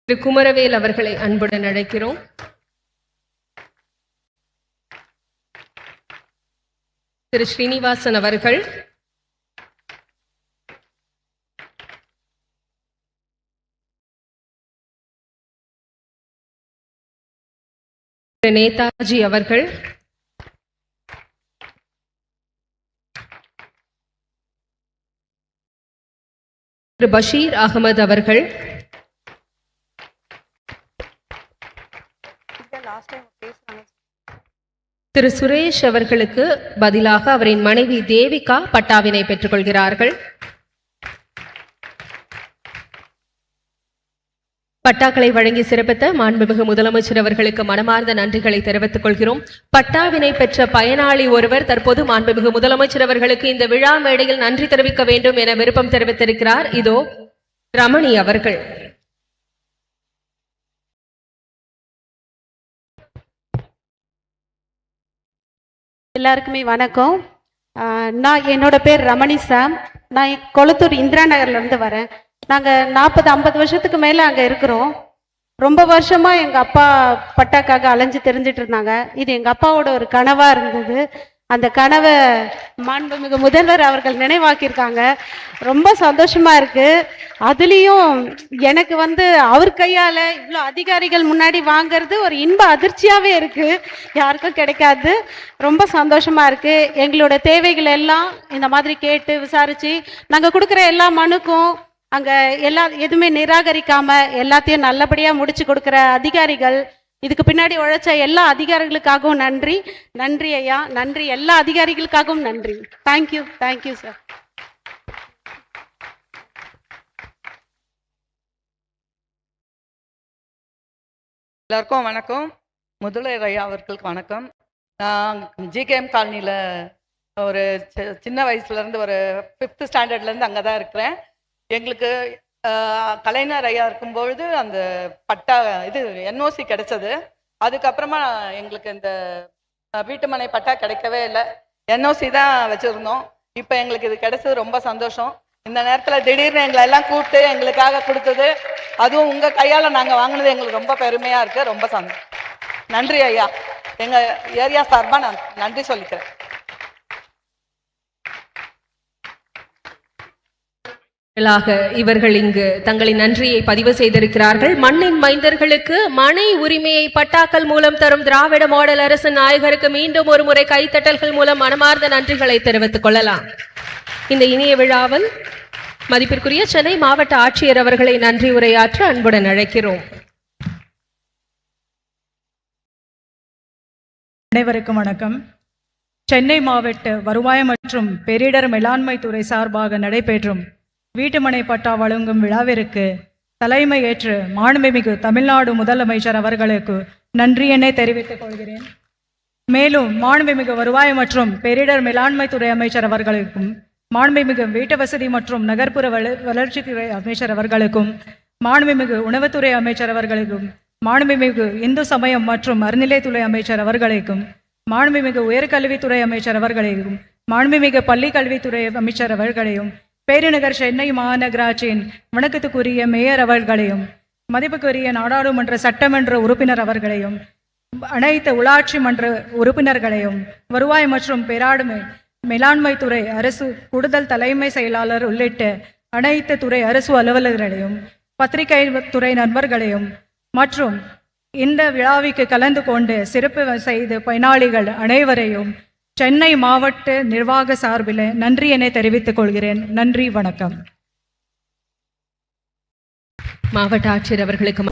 திரு குமரவேல் அவர்களை அன்புடன் அழைக்கிறோம். திரு ஸ்ரீனிவாசன் அவர்கள், திரு நேதாஜி அவர்கள், திரு பஷீர் அகமது அவர்கள், திரு சுரேஷ் அவர்களுக்கு பதிலாக அவரின் மனைவி தேவிகா பட்டாவினை பெற்றுக் கொள்கிறார்கள். பட்டாக்களை வழங்கி சிறப்பித்த மாண்புமிகு முதலமைச்சர் அவர்களுக்கு மனமார்ந்த நன்றிகளை தெரிவித்துக் கொள்கிறோம். பட்டாவினை பெற்ற பயனாளி ஒருவர் தற்போது மாண்புமிகு முதலமைச்சர் அவர்களுக்கு இந்த விழா மேடையில் நன்றி தெரிவிக்க வேண்டும் என விருப்பம் தெரிவித்திருக்கிறார். இதோ ரமணி அவர்கள். எல்லாருக்குமே வணக்கம். என்னோட பேர் ரமணி சாம். நான் கொளத்தூர் இந்திரா நகர்லேருந்து வரேன். நாங்கள் 40-50 வருஷத்துக்கு மேலே அங்கே இருக்கிறோம். ரொம்ப வருஷமாக எங்கள் அப்பா பட்டாக்காக அலைஞ்சு தெரிஞ்சிட்டு இருந்தாங்க. இது எங்கள் அப்பாவோட ஒரு கனவாக இருந்தது. அந்த கனவை மாண்புமிகு முதல்வர் அவர்கள் நினைவாக்கியிருக்காங்க. ரொம்ப சந்தோஷமா இருக்கு. அதுலேயும் எனக்கு அவர் கையால் இவ்வளோ அதிகாரிகள் முன்னாடி வாங்கிறது ஒரு இன்ப அதிர்ச்சியாகவே இருக்கு. யாருக்கும் கிடைக்காது. ரொம்ப சந்தோஷமா இருக்கு. எங்களோட தேவைகள் எல்லாம் இந்த மாதிரி கேட்டு விசாரிச்சு நாங்கள் கொடுக்குற எல்லா மனுக்கும் அங்கே எதுவுமே நிராகரிக்காம எல்லாத்தையும் நல்லபடியாக முடிச்சு கொடுக்குற அதிகாரிகள், இதுக்கு பின்னாடி உழைச்ச எல்லா அதிகாரிகளுக்காகவும் நன்றி. நன்றி ஐயா, நன்றி. எல்லா அதிகாரிகளுக்காகவும் நன்றி. Thank you, thank you sir. எல்லாருக்கும் வணக்கம். முதல்வர் ஐயா அவர்களுக்கு வணக்கம். நான் ஜிகேஎம் காலனியில் ஒரு சின்ன வயசுலேருந்து ஒரு 5th ஸ்டாண்டர்ட்லேருந்து அங்கே தான் இருக்கிறேன். எங்களுக்கு கலைஞர் ஐயா இருக்கும்பொழுது அந்த பட்டா என்ஓசி கிடைச்சது. அதுக்கப்புறமா எங்களுக்கு இந்த வீட்டுமனை பட்டா கிடைக்கவே இல்லை. என்ஓசி தான் வச்சுருந்தோம். இப்போ எங்களுக்கு இது கிடைச்சது ரொம்ப சந்தோஷம். இந்த நேரத்தில் திடீர்னு எங்களை எல்லாம் கூப்பிட்டு எங்களுக்காக கொடுத்தது, அதுவும் உங்கள் கையால் நாங்கள் வாங்கினது எங்களுக்கு ரொம்ப பெருமையாக இருக்குது. ரொம்ப சந்தோஷம். நன்றி ஐயா. எங்கள் ஏரியா சார்பாக நான் நன்றி சொல்லிக்கிறேன். இவர்கள் இங்கு தங்களின் நன்றியை பதிவு செய்திருக்கிறார்கள். மண்ணின் மைந்தர்களுக்கு மனை உரிமையை பட்டாக்கள் மூலம் தரும் திராவிட மாடல் அரசு நாயகருக்கு மீண்டும் ஒரு முறை கைத்தட்டல்கள் மூலம் மனமார்ந்த நன்றிகளை தெரிவித்துக் கொள்ளலாம். இந்த இனிய விழாவில் மதிப்பிற்குரிய சென்னை மாவட்ட ஆட்சியர் அவர்களை நன்றி உரையாற்ற அன்புடன் அழைக்கிறோம். அனைவருக்கும் வணக்கம். சென்னை மாவட்ட வருவாய் மற்றும் பேரிடர் மேலாண்மை துறை சார்பாக நடைபெறும் வீட்டுமனை பட்டா வழங்கும் விழாவிற்கு தலைமை ஏற்று மாண்புமிகு தமிழ்நாடு முதலமைச்சர் அவர்களுக்கு நன்றியினை தெரிவித்துக் கொள்கிறேன். மேலும் மாண்புமிகு வருவாய் மற்றும் பேரிடர் மேலாண்மை துறை அமைச்சர் அவர்களுக்கும், மாண்புமிகு வீட்டு வசதி மற்றும் நகர்ப்புற வளர்ச்சித்துறை அமைச்சர் அவர்களுக்கும், மாண்புமிகு உணவுத்துறை அமைச்சர் அவர்களுக்கும், மாண்புமிகு இந்து சமயம் மற்றும் அறநிலைத்துறை அமைச்சர் அவர்களுக்கும், மாண்புமிகு உயர்கல்வித்துறை அமைச்சர் அவர்களையும், மாண்புமிகு பள்ளி கல்வித்துறை அமைச்சர் அவர்களையும், பேருநகர் சென்னை மாநகராட்சியின் வணக்கத்துக்குரிய மேயர் அவர்களையும், மதிப்புக்குரிய நாடாளுமன்ற சட்டமன்ற உறுப்பினர் அவர்களையும், அனைத்து உள்ளாட்சி மன்ற உறுப்பினர்களையும், வருவாய் மற்றும் பேராண்மை மேலாண்மை துறை அரசு கூடுதல் தலைமை செயலாளர் உள்ளிட்ட அனைத்து துறை அரசு அலுவலர்களையும், பத்திரிகை துறை நண்பர்களையும் மற்றும் இந்த விழாவிற்கு கலந்து கொண்டு சிறப்பு செய்த பயனாளிகள் அனைவரையும் சென்னை மாவட்ட நிர்வாக சார்பில் நன்றியினை தெரிவித்துக் கொள்கிறேன். நன்றி, வணக்கம். மாவட்ட ஆட்சியர் அவர்களுக்கு